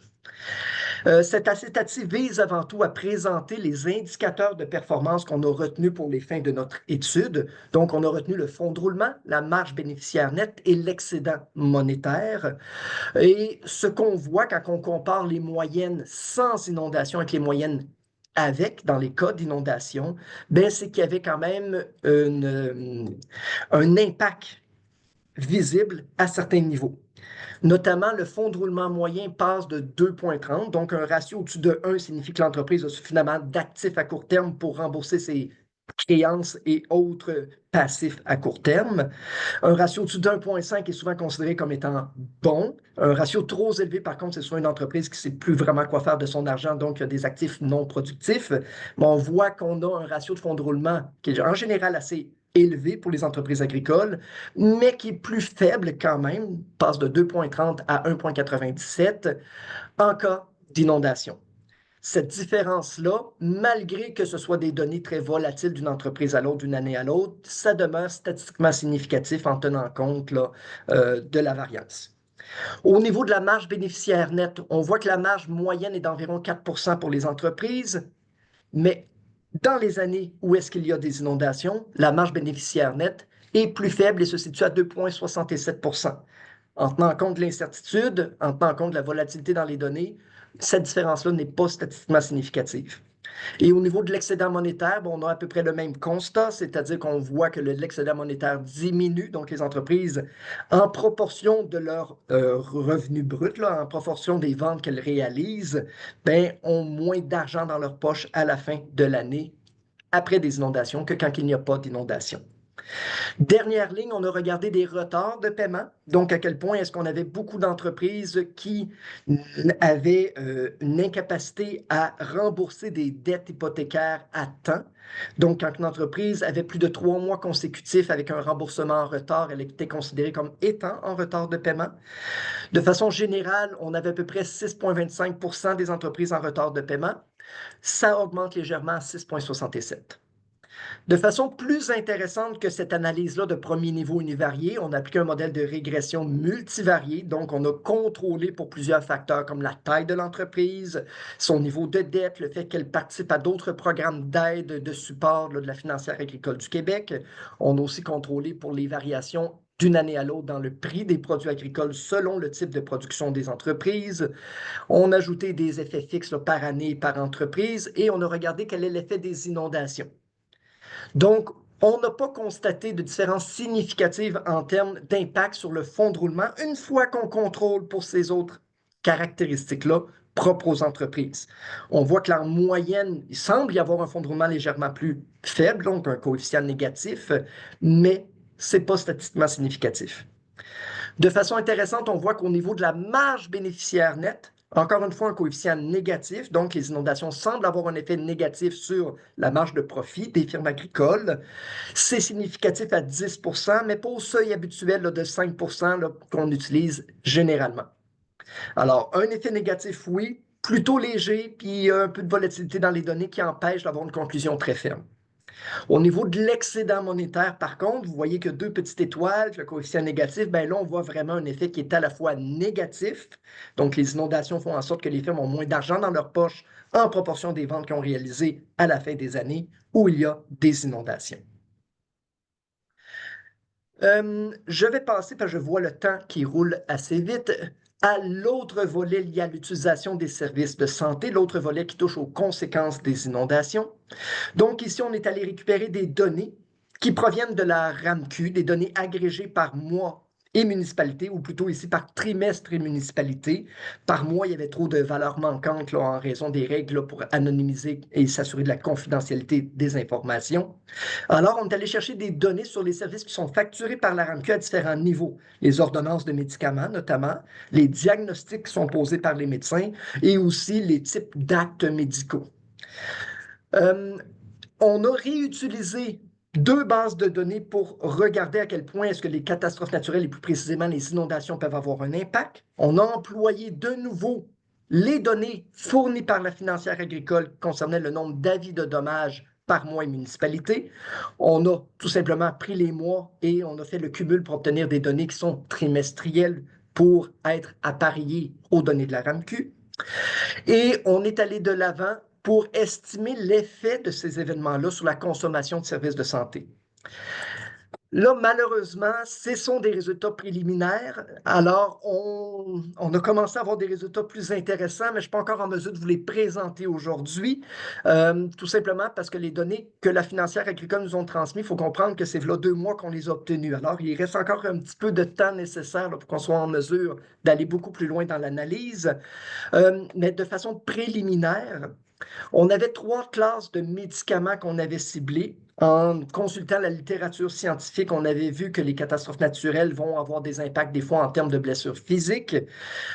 Cette acétative vise avant tout à présenter les indicateurs de performance qu'on a retenus pour les fins de notre étude. Donc, on a retenu le fonds de roulement, la marge bénéficiaire nette et l'excédent monétaire. Et ce qu'on voit quand on compare les moyennes sans inondation avec les moyennes avec, dans les cas d'inondation, ben, c'est qu'il y avait quand même un impact visible à certains niveaux. Notamment, le fonds de roulement moyen passe de 2,30, donc un ratio au-dessus de 1 signifie que l'entreprise a suffisamment d'actifs à court terme pour rembourser ses créances et autres passifs à court terme. Un ratio au-dessus de 1,5 est souvent considéré comme étant bon. Un ratio trop élevé, par contre, c'est souvent une entreprise qui ne sait plus vraiment quoi faire de son argent, donc il y a des actifs non productifs. Mais on voit qu'on a un ratio de fonds de roulement qui est en général assez élevé pour les entreprises agricoles, mais qui est plus faible quand même, passe de 2,30 à 1,97 en cas d'inondation. Cette différence-là, malgré que ce soit des données très volatiles d'une entreprise à l'autre, d'une année à l'autre, ça demeure statistiquement significatif en tenant compte là, de la variance. Au niveau de la marge bénéficiaire nette, on voit que la marge moyenne est d'environ 4 pour les entreprises, mais dans les années où est-ce qu'il y a des inondations, la marge bénéficiaire nette est plus faible et se situe à 2,67 en tenant compte de l'incertitude, en tenant compte de la volatilité dans les données, cette différence-là n'est pas statistiquement significative. Et au niveau de l'excédent monétaire, on a à peu près le même constat, c'est-à-dire qu'on voit que l'excédent monétaire diminue, donc les entreprises, en proportion de leur revenu brut, là, en proportion des ventes qu'elles réalisent, ont moins d'argent dans leur poche à la fin de l'année après des inondations que quand il n'y a pas d'inondation. Dernière ligne, on a regardé des retards de paiement. Donc, à quel point est-ce qu'on avait beaucoup d'entreprises qui avaient une incapacité à rembourser des dettes hypothécaires à temps. Donc, quand une entreprise avait plus de 3 mois consécutifs avec un remboursement en retard, elle était considérée comme étant en retard de paiement. De façon générale, on avait à peu près 6,25% des entreprises en retard de paiement. Ça augmente légèrement à 6,67%. De façon plus intéressante que cette analyse-là de premier niveau univarié, on a appliqué un modèle de régression multivarié. Donc, on a contrôlé pour plusieurs facteurs comme la taille de l'entreprise, son niveau de dette, le fait qu'elle participe à d'autres programmes d'aide, de support de la financière agricole du Québec. On a aussi contrôlé pour les variations d'une année à l'autre dans le prix des produits agricoles selon le type de production des entreprises. On a ajouté des effets fixes par année par entreprise et on a regardé quel est l'effet des inondations. Donc, on n'a pas constaté de différence significative en termes d'impact sur le fonds de roulement une fois qu'on contrôle pour ces autres caractéristiques-là propres aux entreprises. On voit que en moyenne, il semble y avoir un fonds de roulement légèrement plus faible, donc un coefficient négatif, mais ce n'est pas statistiquement significatif. De façon intéressante, on voit qu'au niveau de la marge bénéficiaire nette, encore une fois, un coefficient négatif, donc les inondations semblent avoir un effet négatif sur la marge de profit des firmes agricoles. C'est significatif à 10%, mais pas au seuil habituel de 5% qu'on utilise généralement. Alors, un effet négatif, oui, plutôt léger, puis un peu de volatilité dans les données qui empêche d'avoir une conclusion très ferme. Au niveau de l'excédent monétaire, par contre, vous voyez que 2 petites étoiles, le coefficient négatif, là, on voit vraiment un effet qui est à la fois négatif. Donc, les inondations font en sorte que les firmes ont moins d'argent dans leur poche en proportion des ventes qu'ils ont réalisées à la fin des années où il y a des inondations. Je vais passer, parce que je vois le temps qui roule assez vite, à l'autre volet lié à l'utilisation des services de santé, l'autre volet qui touche aux conséquences des inondations. Donc ici, on est allé récupérer des données qui proviennent de la RAMQ, des données agrégées par mois et municipalité, ou plutôt ici par trimestre et municipalité. Par mois, il y avait trop de valeurs manquantes en raison des règles pour anonymiser et s'assurer de la confidentialité des informations. Alors, on est allé chercher des données sur les services qui sont facturés par la RAMQ à différents niveaux. Les ordonnances de médicaments, notamment, les diagnostics qui sont posés par les médecins et aussi les types d'actes médicaux. On a réutilisé 2 bases de données pour regarder à quel point est-ce que les catastrophes naturelles et plus précisément les inondations peuvent avoir un impact. On a employé de nouveau les données fournies par la financière agricole concernant le nombre d'avis de dommages par mois et municipalité. On a tout simplement pris les mois et on a fait le cumul pour obtenir des données qui sont trimestrielles pour être appariées aux données de la RAMQ. Et on est allé de l'avant pour estimer l'effet de ces événements-là sur la consommation de services de santé. Là, malheureusement, ce sont des résultats préliminaires. Alors, on a commencé à avoir des résultats plus intéressants, mais je ne suis pas encore en mesure de vous les présenter aujourd'hui, tout simplement parce que les données que la financière agricole nous ont transmises, il faut comprendre que c'est là 2 mois qu'on les a obtenues. Alors, il reste encore un petit peu de temps nécessaire pour qu'on soit en mesure d'aller beaucoup plus loin dans l'analyse. Mais de façon préliminaire, on avait 3 classes de médicaments qu'on avait ciblées. En consultant la littérature scientifique, on avait vu que les catastrophes naturelles vont avoir des impacts des fois en termes de blessures physiques,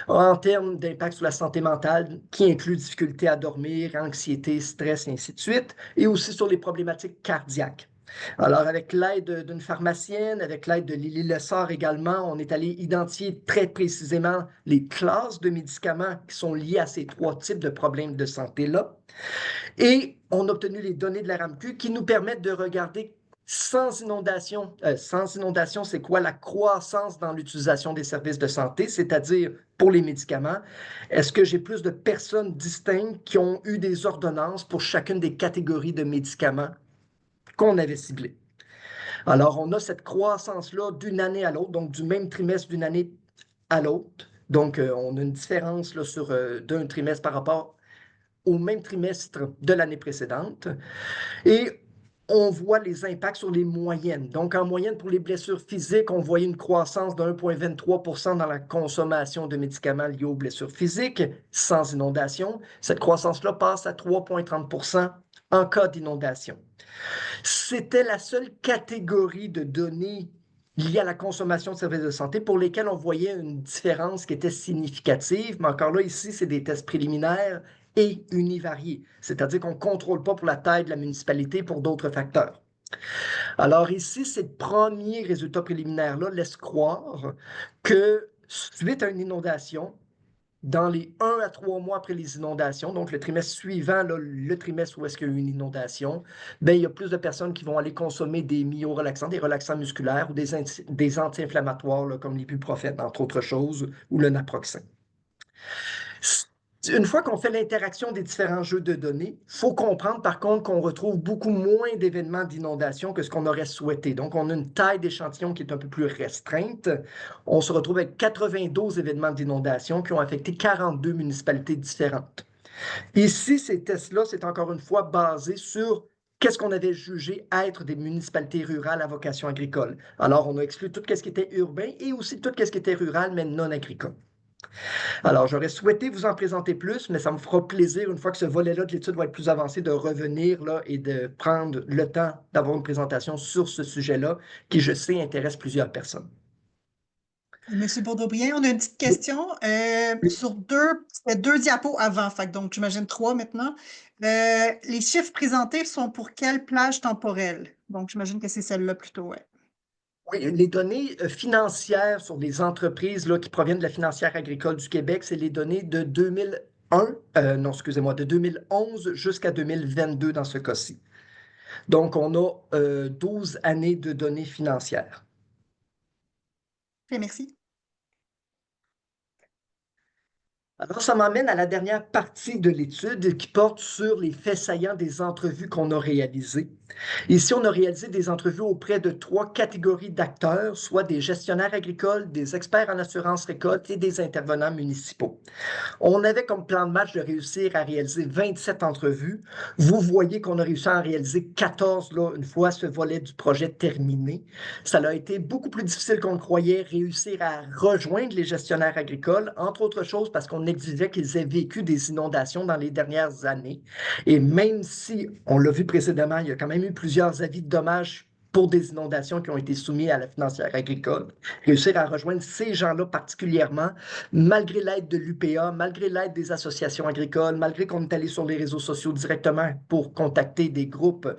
en termes d'impact sur la santé mentale, qui inclut difficulté à dormir, anxiété, stress, et ainsi de suite, et aussi sur les problématiques cardiaques. Alors, avec l'aide d'une pharmacienne, avec l'aide de Lily Lessard également, on est allé identifier très précisément les classes de médicaments qui sont liées à ces 3 types de problèmes de santé-là. Et on a obtenu les données de la RAMQ qui nous permettent de regarder sans inondation, c'est quoi la croissance dans l'utilisation des services de santé, c'est-à-dire pour les médicaments. Est-ce que j'ai plus de personnes distinctes qui ont eu des ordonnances pour chacune des catégories de médicaments qu'on avait ciblées? Alors, on a cette croissance-là d'une année à l'autre, donc du même trimestre d'une année à l'autre. Donc, on a une différence là, d'un trimestre par rapport au même trimestre de l'année précédente. Et on voit les impacts sur les moyennes. Donc, en moyenne, pour les blessures physiques, on voyait une croissance de 1,23 % dans la consommation de médicaments liés aux blessures physiques sans inondation. Cette croissance-là passe à 3,30 % en cas d'inondation. C'était la seule catégorie de données liées à la consommation de services de santé pour lesquelles on voyait une différence qui était significative. Mais encore là, ici, c'est des tests préliminaires et univariés, c'est-à-dire qu'on ne contrôle pas pour la taille de la municipalité pour d'autres facteurs. Alors ici, ces premiers résultats préliminaires-là laissent croire que suite à une inondation, dans les 1 à 3 mois après les inondations, donc le trimestre suivant, là, le trimestre où est-ce qu'il y a eu une inondation, ben, il y a plus de personnes qui vont aller consommer des myorelaxants, des relaxants musculaires ou des anti-inflammatoires là, comme l'ibuprofène, entre autres choses, ou le naproxen. Une fois qu'on fait l'interaction des différents jeux de données, il faut comprendre par contre qu'on retrouve beaucoup moins d'événements d'inondation que ce qu'on aurait souhaité. Donc, on a une taille d'échantillon qui est un peu plus restreinte. On se retrouve avec 92 événements d'inondation qui ont affecté 42 municipalités différentes. Ici, ces tests-là, c'est encore une fois basé sur qu'est-ce qu'on avait jugé être des municipalités rurales à vocation agricole. Alors, on a exclu tout ce qui était urbain et aussi tout ce qui était rural, mais non agricole. Alors, j'aurais souhaité vous en présenter plus, mais ça me fera plaisir, une fois que ce volet-là de l'étude va être plus avancé, de revenir là et de prendre le temps d'avoir une présentation sur ce sujet-là, qui, je sais, intéresse plusieurs personnes. Monsieur Bourdeaubrien, on a une petite question sur deux diapos avant, donc j'imagine 3 maintenant. Les chiffres présentés sont pour quelle plage temporelle? Donc, j'imagine que c'est celle-là plutôt, ouais. Oui, les données financières sur les entreprises là, qui proviennent de la financière agricole du Québec, c'est les données de 2001, non, excusez-moi, de 2011 jusqu'à 2022 dans ce cas-ci. Donc, on a 12 années de données financières. Ok, merci. Alors, ça m'amène à la dernière partie de l'étude qui porte sur les faits saillants des entrevues qu'on a réalisées. Ici, on a réalisé des entrevues auprès de 3 catégories d'acteurs, soit des gestionnaires agricoles, des experts en assurance récolte et des intervenants municipaux. On avait comme plan de match de réussir à réaliser 27 entrevues. Vous voyez qu'on a réussi à en réaliser 14 là, une fois ce volet du projet terminé. Ça a été beaucoup plus difficile qu'on le croyait, réussir à rejoindre les gestionnaires agricoles, entre autres choses parce qu'on exigeait qu'ils aient vécu des inondations dans les dernières années. Et même si, on l'a vu précédemment, il y a quand même eu plusieurs avis de dommages pour des inondations qui ont été soumis à la financière agricole. Réussir à rejoindre ces gens-là particulièrement, malgré l'aide de l'UPA, malgré l'aide des associations agricoles, malgré qu'on est allé sur les réseaux sociaux directement pour contacter des groupes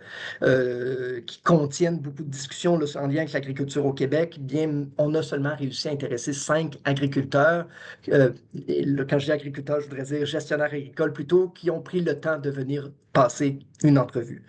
qui contiennent beaucoup de discussions là, en lien avec l'agriculture au Québec, bien, on a seulement réussi à intéresser 5 agriculteurs. Quand je dis agriculteurs, je voudrais dire gestionnaires agricoles plutôt, qui ont pris le temps de venir passer une entrevue.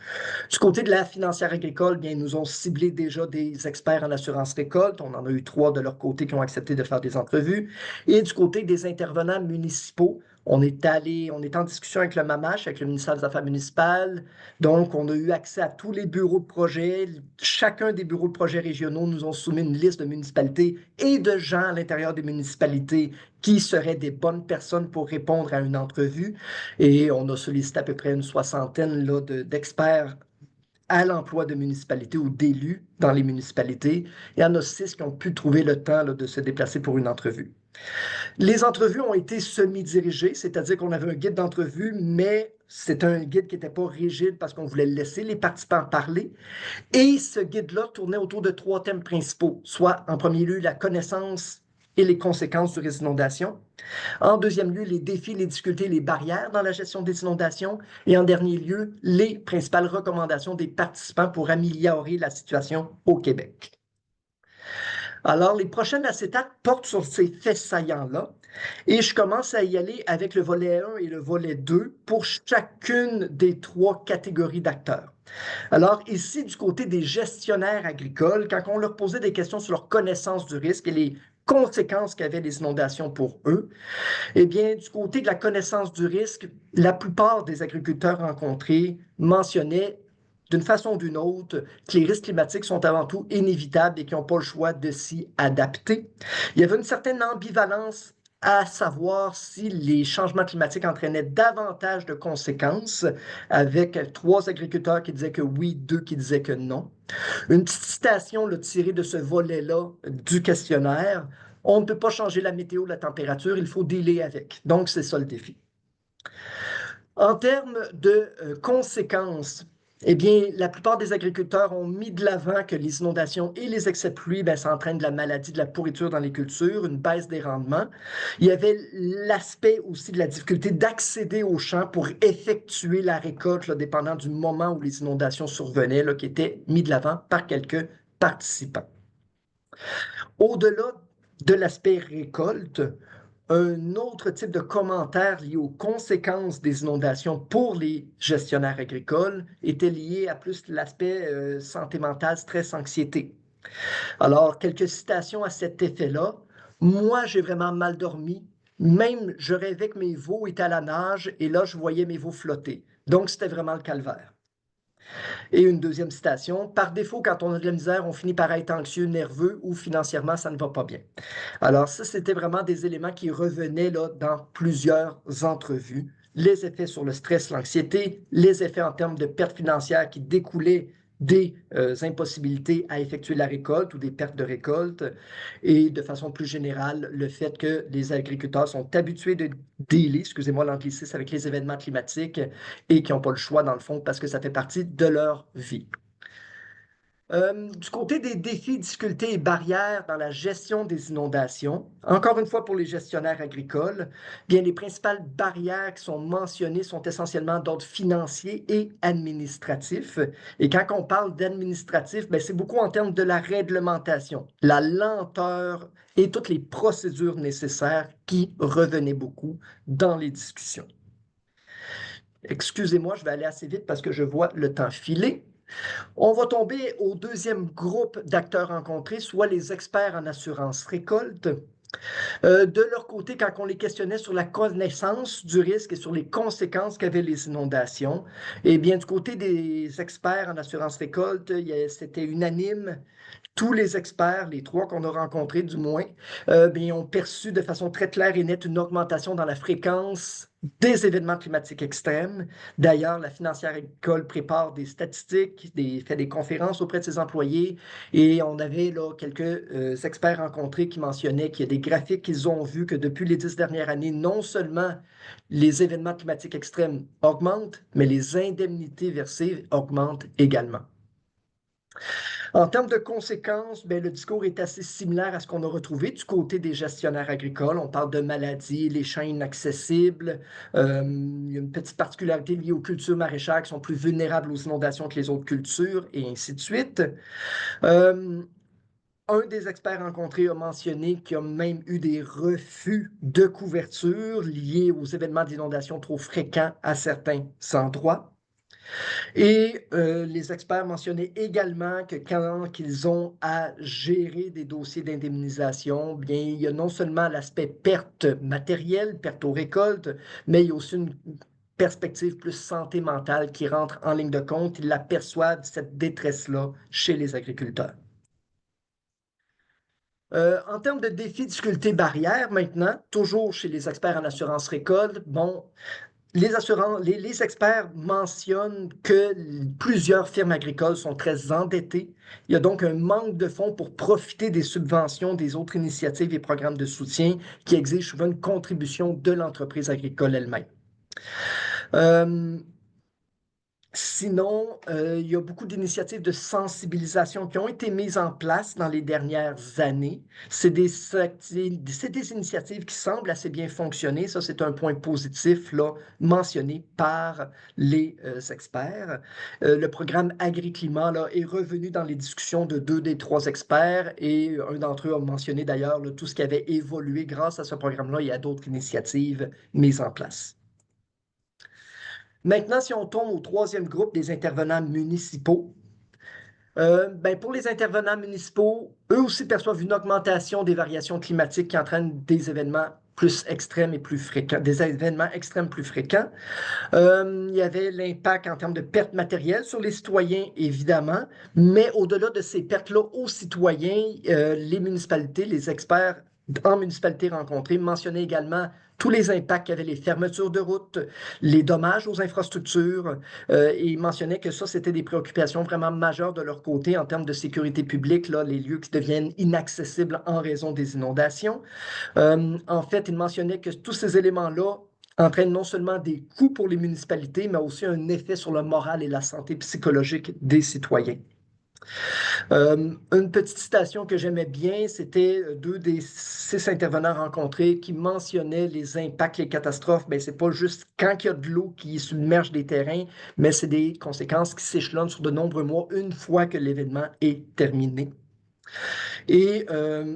Du côté de la financière agricole, bien, ils nous ont ciblé déjà des experts en assurance récolte. On en a eu 3 de leur côté qui ont accepté de faire des entrevues. Et du côté des intervenants municipaux, on est en discussion avec le MAMACH, avec le ministère des Affaires municipales. Donc, on a eu accès à tous les bureaux de projet. Chacun des bureaux de projet régionaux nous ont soumis une liste de municipalités et de gens à l'intérieur des municipalités qui seraient des bonnes personnes pour répondre à une entrevue. Et on a sollicité à peu près une soixantaine là, d'experts à l'emploi de municipalités ou d'élus dans les municipalités. Il y en a 6 qui ont pu trouver le temps là, de se déplacer pour une entrevue. Les entrevues ont été semi-dirigées, c'est-à-dire qu'on avait un guide d'entrevue, mais c'est un guide qui n'était pas rigide parce qu'on voulait laisser les participants parler. Et ce guide-là tournait autour de 3 thèmes principaux, soit en premier lieu la connaissance et les conséquences du risque d'inondation. En deuxième lieu, les défis, les difficultés, les barrières dans la gestion des inondations. Et en dernier lieu, les principales recommandations des participants pour améliorer la situation au Québec. Alors, les prochaines acétates portent sur ces faits saillants-là. Et je commence à y aller avec le volet 1 et le volet 2 pour chacune des 3 catégories d'acteurs. Alors, ici, du côté des gestionnaires agricoles, quand on leur posait des questions sur leur connaissance du risque et les conséquences qu'avaient les inondations pour eux, eh bien, du côté de la connaissance du risque, la plupart des agriculteurs rencontrés mentionnaient d'une façon ou d'une autre que les risques climatiques sont avant tout inévitables et qu'ils n'ont pas le choix de s'y adapter. Il y avait une certaine ambivalence à savoir si les changements climatiques entraînaient davantage de conséquences, avec 3 agriculteurs qui disaient que oui, 2 qui disaient que non. Une petite citation là, tirée de ce volet-là du questionnaire. On ne peut pas changer la météo, la température, il faut dealer avec. Donc, c'est ça le défi. En termes de conséquences, eh bien, la plupart des agriculteurs ont mis de l'avant que les inondations et les excès de pluie, ça entraîne de la maladie, de la pourriture dans les cultures, une baisse des rendements. Il y avait l'aspect aussi de la difficulté d'accéder aux champs pour effectuer la récolte, là, dépendant du moment où les inondations survenaient, là, qui était mis de l'avant par quelques participants. Au-delà de l'aspect récolte, un autre type de commentaire lié aux conséquences des inondations pour les gestionnaires agricoles était lié à plus l'aspect santé mentale, stress, anxiété. Alors, quelques citations à cet effet-là. Moi, j'ai vraiment mal dormi. Même, je rêvais que mes veaux étaient à la nage et là, je voyais mes veaux flotter. Donc, c'était vraiment le calvaire. Et une deuxième citation. Par défaut, quand on a de la misère, on finit par être anxieux, nerveux ou financièrement, ça ne va pas bien. Alors ça, c'était vraiment des éléments qui revenaient là, dans plusieurs entrevues. Les effets sur le stress, l'anxiété, les effets en termes de pertes financières qui découlaient des impossibilités à effectuer la récolte ou des pertes de récolte, et de façon plus générale, le fait que les agriculteurs sont habitués de dealer, excusez-moi l'anglicisme, avec les événements climatiques et qui n'ont pas le choix dans le fond parce que ça fait partie de leur vie. Du côté des défis, difficultés et barrières dans la gestion des inondations, encore une fois pour les gestionnaires agricoles, bien les principales barrières qui sont mentionnées sont essentiellement d'ordre financier et administratif. Et quand on parle d'administratif, c'est beaucoup en termes de la réglementation, la lenteur et toutes les procédures nécessaires qui revenaient beaucoup dans les discussions. Excusez-moi, je vais aller assez vite parce que je vois le temps filer. On va tomber au deuxième groupe d'acteurs rencontrés, soit les experts en assurance récolte. De leur côté, quand on les questionnait sur la connaissance du risque et sur les conséquences qu'avaient les inondations, eh bien, du côté des experts en assurance récolte, c'était unanime. Tous les experts, les 3 qu'on a rencontrés du moins, ont perçu de façon très claire et nette une augmentation dans la fréquence des événements climatiques extrêmes. D'ailleurs, la financière agricole prépare des statistiques, fait des conférences auprès de ses employés et on avait là, quelques experts rencontrés qui mentionnaient qu'il y a des graphiques qu'ils ont vus que depuis les 10 dernières années, non seulement les événements climatiques extrêmes augmentent, mais les indemnités versées augmentent également. En termes de conséquences, le discours est assez similaire à ce qu'on a retrouvé du côté des gestionnaires agricoles. On parle de maladies, les champs inaccessibles. Il y a une petite particularité liée aux cultures maraîchères qui sont plus vulnérables aux inondations que les autres cultures, et ainsi de suite. Un des experts rencontrés a mentionné qu'il y a même eu des refus de couverture liés aux événements d'inondation trop fréquents à certains endroits. Et les experts mentionnaient également que quand ils ont à gérer des dossiers d'indemnisation, bien, il y a non seulement l'aspect perte matérielle, perte aux récoltes, mais il y a aussi une perspective plus santé mentale qui rentre en ligne de compte. Ils aperçoivent cette détresse-là chez les agriculteurs. En termes de défis, difficultés, barrières, maintenant, toujours chez les experts en assurance récolte, les experts mentionnent que plusieurs firmes agricoles sont très endettées. Il y a donc un manque de fonds pour profiter des subventions des autres initiatives et programmes de soutien qui exigent souvent une contribution de l'entreprise agricole elle-même. Sinon, il y a beaucoup d'initiatives de sensibilisation qui ont été mises en place dans les dernières années. C'est des initiatives qui semblent assez bien fonctionner. Ça, c'est un point positif là, mentionné par les experts. Le programme Agri-Climat là, est revenu dans les discussions de 2 des 3 experts et un d'entre eux a mentionné d'ailleurs tout ce qui avait évolué grâce à ce programme-là et à d'autres initiatives mises en place. Maintenant, si on tombe au 3e groupe des intervenants municipaux, pour les intervenants municipaux, eux aussi perçoivent une augmentation des variations climatiques qui entraînent des événements plus extrêmes et plus fréquents, des événements extrêmes plus fréquents. Il y avait l'impact en termes de pertes matérielles sur les citoyens, évidemment, mais au-delà de ces pertes-là aux citoyens, les municipalités, les experts en municipalité rencontrée mentionnaient également tous les impacts qu'avaient les fermetures de routes, les dommages aux infrastructures, et ils mentionnaient que ça, c'était des préoccupations vraiment majeures de leur côté en termes de sécurité publique, là, les lieux qui deviennent inaccessibles en raison des inondations. En fait, ils mentionnaient que tous ces éléments-là entraînent non seulement des coûts pour les municipalités, mais aussi un effet sur le moral et la santé psychologique des citoyens. Une petite citation que j'aimais bien, c'était deux des 6 intervenants rencontrés qui mentionnaient les impacts, les catastrophes. Ben, c'est pas juste quand il y a de l'eau qui submerge des terrains, mais c'est des conséquences qui s'échelonnent sur de nombreux mois une fois que l'événement est terminé. Et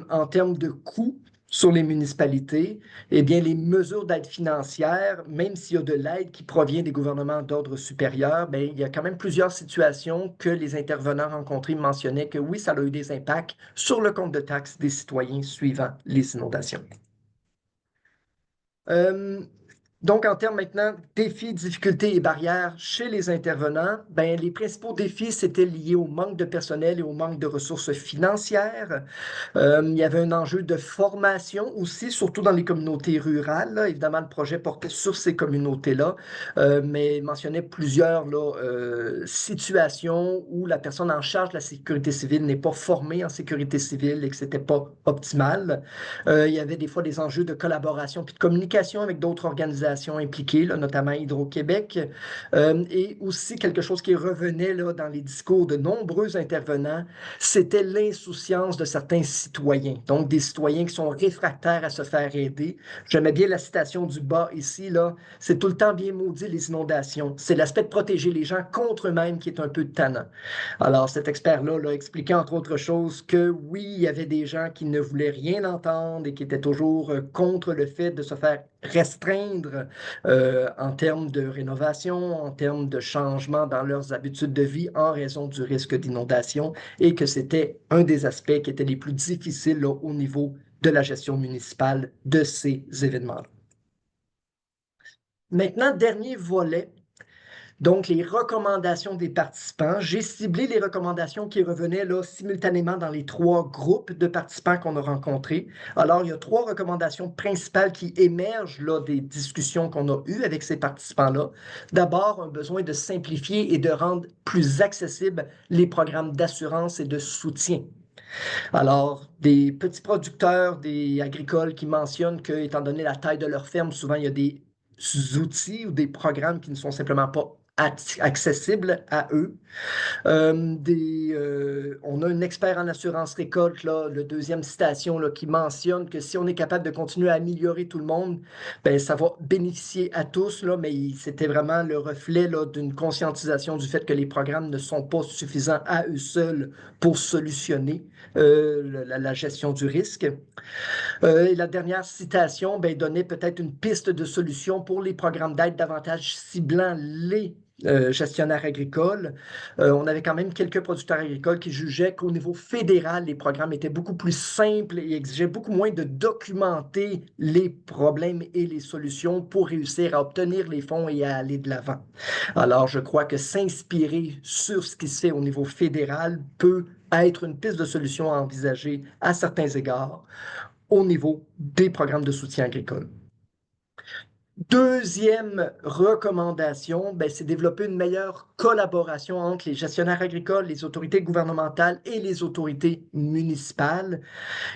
en termes de coûts sur les municipalités, eh bien, les mesures d'aide financière, même s'il y a de l'aide qui provient des gouvernements d'ordre supérieur, bien, il y a quand même plusieurs situations que les intervenants rencontrés mentionnaient que oui, ça a eu des impacts sur le compte de taxes des citoyens suivant les inondations. Donc, en termes maintenant défis, difficultés et barrières chez les intervenants, ben, les principaux défis, c'était lié au manque de personnel et au manque de ressources financières. Il y avait un enjeu de formation aussi, surtout dans les communautés rurales, là. Évidemment, le projet portait sur ces communautés-là, mais il mentionnait plusieurs là, situations où la personne en charge de la sécurité civile n'est pas formée en sécurité civile et que ce n'était pas optimal. Il y avait des fois des enjeux de collaboration puis de communication avec d'autres organisations impliquées, là, notamment Hydro-Québec, et aussi quelque chose qui revenait là, dans les discours de nombreux intervenants, c'était l'insouciance de certains citoyens, donc des citoyens qui sont réfractaires à se faire aider. J'aimais bien la citation du bas ici, là, c'est tout le temps bien maudit les inondations. C'est l'aspect de protéger les gens contre eux-mêmes qui est un peu tannant. Alors, cet expert-là l'a expliqué, entre autres choses, que oui, il y avait des gens qui ne voulaient rien entendre et qui étaient toujours contre le fait de se faire restreindre en termes de rénovation, en termes de changement dans leurs habitudes de vie en raison du risque d'inondation et que c'était un des aspects qui étaient les plus difficiles là, au niveau de la gestion municipale de ces événements-là. Maintenant, dernier volet, donc, les recommandations des participants. J'ai ciblé les recommandations qui revenaient là, simultanément dans les 3 groupes de participants qu'on a rencontrés. Alors, il y a 3 recommandations principales qui émergent là, des discussions qu'on a eues avec ces participants-là. D'abord, un besoin de simplifier et de rendre plus accessibles les programmes d'assurance et de soutien. Alors, des petits producteurs, des agricoles qui mentionnent que, étant donné la taille de leur ferme, souvent il y a des outils ou des programmes qui ne sont simplement pas accessibles à eux. On a un expert en assurance récolte, là, le deuxième citation, là, qui mentionne que si on est capable de continuer à améliorer tout le monde, ben, ça va bénéficier à tous, là, mais c'était vraiment le reflet là, d'une conscientisation du fait que les programmes ne sont pas suffisants à eux seuls pour solutionner la gestion du risque. Et la dernière citation ben, donnait peut-être une piste de solution pour les programmes d'aide davantage ciblant les gestionnaires agricoles. On avait quand même quelques producteurs agricoles qui jugeaient qu'au niveau fédéral, les programmes étaient beaucoup plus simples et exigeaient beaucoup moins de documenter les problèmes et les solutions pour réussir à obtenir les fonds et à aller de l'avant. Alors, je crois que s'inspirer sur ce qui se fait au niveau fédéral peut être une piste de solution à envisager à certains égards au niveau des programmes de soutien agricole. Deuxième recommandation, ben, c'est développer une meilleure collaboration entre les gestionnaires agricoles, les autorités gouvernementales et les autorités municipales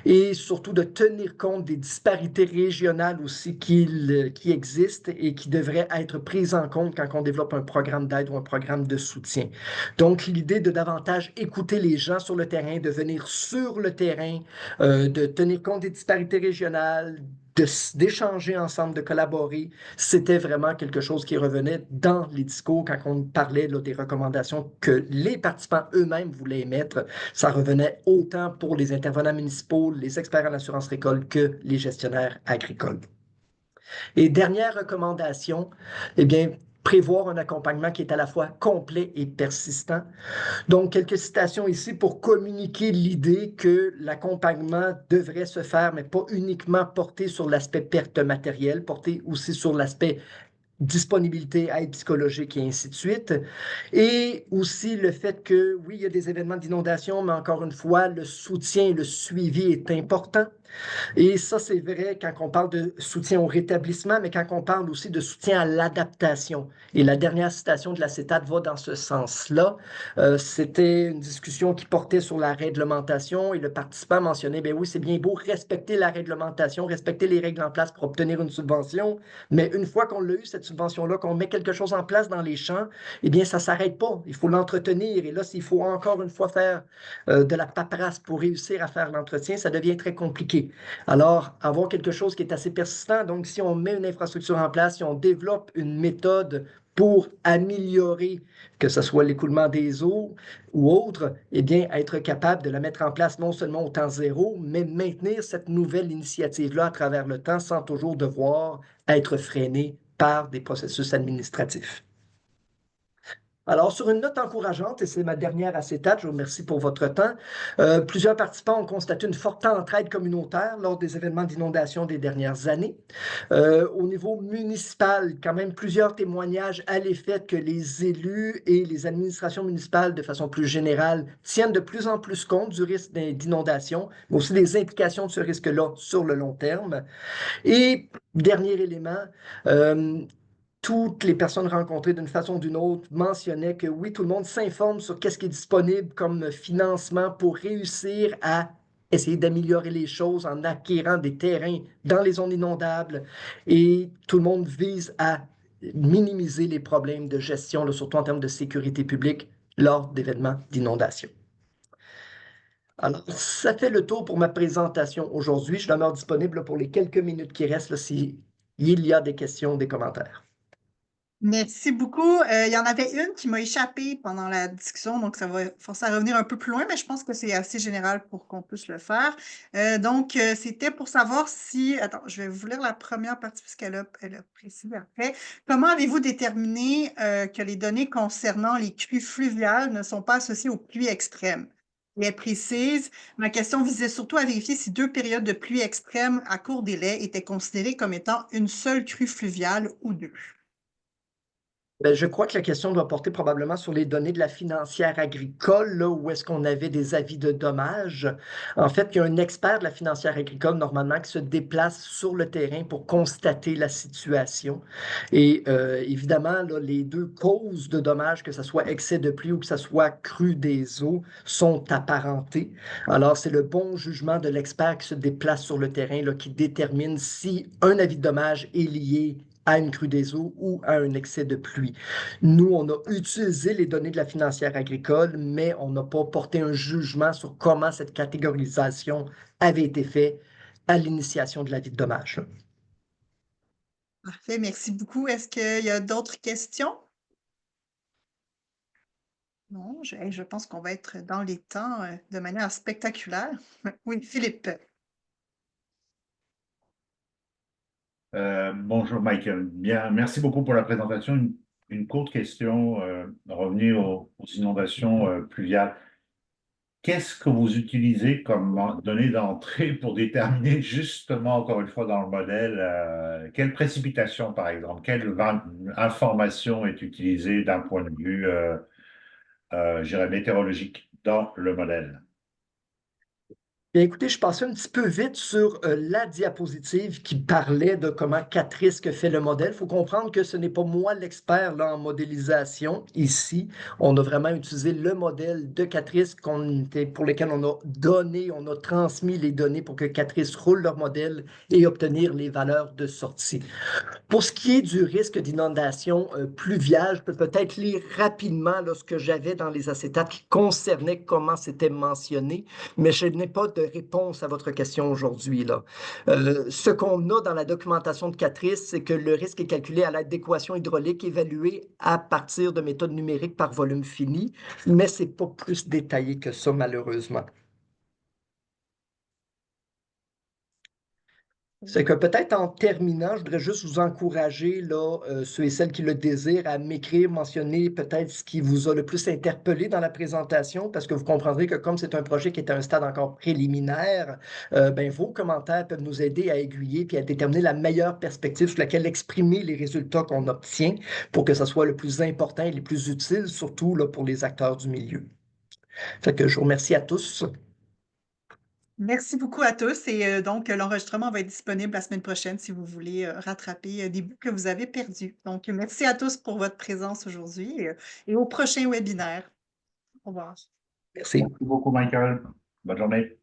et surtout de tenir compte des disparités régionales aussi qui existent et qui devraient être prises en compte quand on développe un programme d'aide ou un programme de soutien. Donc, l'idée de davantage écouter les gens sur le terrain, de venir sur le terrain, de tenir compte des disparités régionales, d'échanger ensemble, de collaborer, c'était vraiment quelque chose qui revenait dans les discours quand on parlait là, des recommandations que les participants eux-mêmes voulaient émettre. Ça revenait autant pour les intervenants municipaux, les experts en assurance récolte que les gestionnaires agricoles. Et dernière recommandation, eh bien, prévoir un accompagnement qui est à la fois complet et persistant. Donc, quelques citations ici pour communiquer l'idée que l'accompagnement devrait se faire, mais pas uniquement porté sur l'aspect perte matérielle, porté aussi sur l'aspect disponibilité, aide psychologique et ainsi de suite. Et aussi le fait que, oui, il y a des événements d'inondation, mais encore une fois, le soutien et le suivi est important. Et ça, c'est vrai quand on parle de soutien au rétablissement, mais quand on parle aussi de soutien à l'adaptation. Et la dernière citation de la CETAD va dans ce sens-là. C'était une discussion qui portait sur la réglementation et le participant mentionnait, ben oui, c'est bien beau respecter la réglementation, respecter les règles en place pour obtenir une subvention, mais une fois qu'on l'a eu, cette subvention-là, qu'on met quelque chose en place dans les champs, eh bien, ça ne s'arrête pas. Il faut l'entretenir. Et là, s'il faut encore une fois faire de la paperasse pour réussir à faire l'entretien, ça devient très compliqué. Alors, avoir quelque chose qui est assez persistant, donc si on met une infrastructure en place, si on développe une méthode pour améliorer, que ce soit l'écoulement des eaux ou autre, eh bien, être capable de la mettre en place non seulement au temps zéro, mais maintenir cette nouvelle initiative-là à travers le temps sans toujours devoir être freiné par des processus administratifs. Alors, sur une note encourageante, et c'est ma dernière à cette date, je vous remercie pour votre temps, plusieurs participants ont constaté une forte entraide communautaire lors des événements d'inondation des dernières années. Au niveau municipal, quand même plusieurs témoignages à l'effet que les élus et les administrations municipales, de façon plus générale, tiennent de plus en plus compte du risque d'inondation, mais aussi des implications de ce risque-là sur le long terme. Et dernier élément, toutes les personnes rencontrées d'une façon ou d'une autre mentionnaient que oui, tout le monde s'informe sur qu'est-ce qui est disponible comme financement pour réussir à essayer d'améliorer les choses en acquérant des terrains dans les zones inondables et tout le monde vise à minimiser les problèmes de gestion, là, surtout en termes de sécurité publique lors d'événements d'inondation. Alors, ça fait le tour pour ma présentation aujourd'hui. Je demeure disponible pour les quelques minutes qui restent s'il y a des questions, des commentaires. Merci beaucoup. Il y en avait une qui m'a échappé pendant la discussion, donc ça va forcer à revenir un peu plus loin, mais je pense que c'est assez général pour qu'on puisse le faire. C'était pour savoir si... Attends, je vais vous lire la première partie elle a précisé après. Comment avez-vous déterminé que les données concernant les crues fluviales ne sont pas associées aux pluies extrêmes? Et elle précise, ma question visait surtout à vérifier si deux périodes de pluie extrêmes à court délai étaient considérées comme étant une seule crue fluviale ou deux. Ben, je crois que la question doit porter probablement sur les données de la financière agricole, là où est-ce qu'on avait des avis de dommages. En fait, il y a un expert de la financière agricole normalement qui se déplace sur le terrain pour constater la situation. Et évidemment, là, les deux causes de dommages, que ce soit excès de pluie ou que ce soit crue des eaux, sont apparentées. Alors, c'est le bon jugement de l'expert qui se déplace sur le terrain là, qui détermine si un avis de dommage est lié à une crue des eaux ou à un excès de pluie. Nous, on a utilisé les données de la financière agricole, mais on n'a pas porté un jugement sur comment cette catégorisation avait été faite à l'initiation de l'avis de dommage. Parfait, merci beaucoup. Est-ce qu'il y a d'autres questions? Non, je pense qu'on va être dans les temps de manière spectaculaire. Oui, Philippe. Bonjour Michael. Bien, merci beaucoup pour la présentation. Une courte question, revenir aux inondations pluviales. Qu'est-ce que vous utilisez comme données d'entrée pour déterminer justement, encore une fois, dans le modèle, quelle précipitation, par exemple, quelle information est utilisée d'un point de vue, je dirais, météorologique dans le modèle? Bien, écoutez, je passais un petit peu vite sur la diapositive qui parlait de comment Catrisk fait le modèle. Il faut comprendre que ce n'est pas moi l'expert là, en modélisation ici. On a vraiment utilisé le modèle de Catrisk pour lequel on a donné, on a transmis les données pour que Catrisk roule leur modèle et obtenir les valeurs de sortie. Pour ce qui est du risque d'inondation pluviale, je peux peut-être lire rapidement là, ce que j'avais dans les acétates qui concernait comment c'était mentionné, mais je n'ai pas de réponse à votre question aujourd'hui, là. Ce qu'on a dans la documentation de Catrice, c'est que le risque est calculé à l'aide d'équations hydrauliques évaluées à partir de méthodes numériques par volume fini, mais ce n'est pas plus détaillé que ça, malheureusement. C'est que peut-être en terminant, je voudrais juste vous encourager, là, ceux et celles qui le désirent, à m'écrire, mentionner peut-être ce qui vous a le plus interpellé dans la présentation, parce que vous comprendrez que comme c'est un projet qui est à un stade encore préliminaire, ben, vos commentaires peuvent nous aider à aiguiller puis à déterminer la meilleure perspective sur laquelle exprimer les résultats qu'on obtient pour que ce soit le plus important et le plus utile, surtout là, pour les acteurs du milieu. Fait que je vous remercie à tous. Merci beaucoup à tous et donc l'enregistrement va être disponible la semaine prochaine si vous voulez rattraper des bouts que vous avez perdus. Donc, merci à tous pour votre présence aujourd'hui et au prochain webinaire. Au revoir. Merci. Merci beaucoup, Michael. Bonne journée.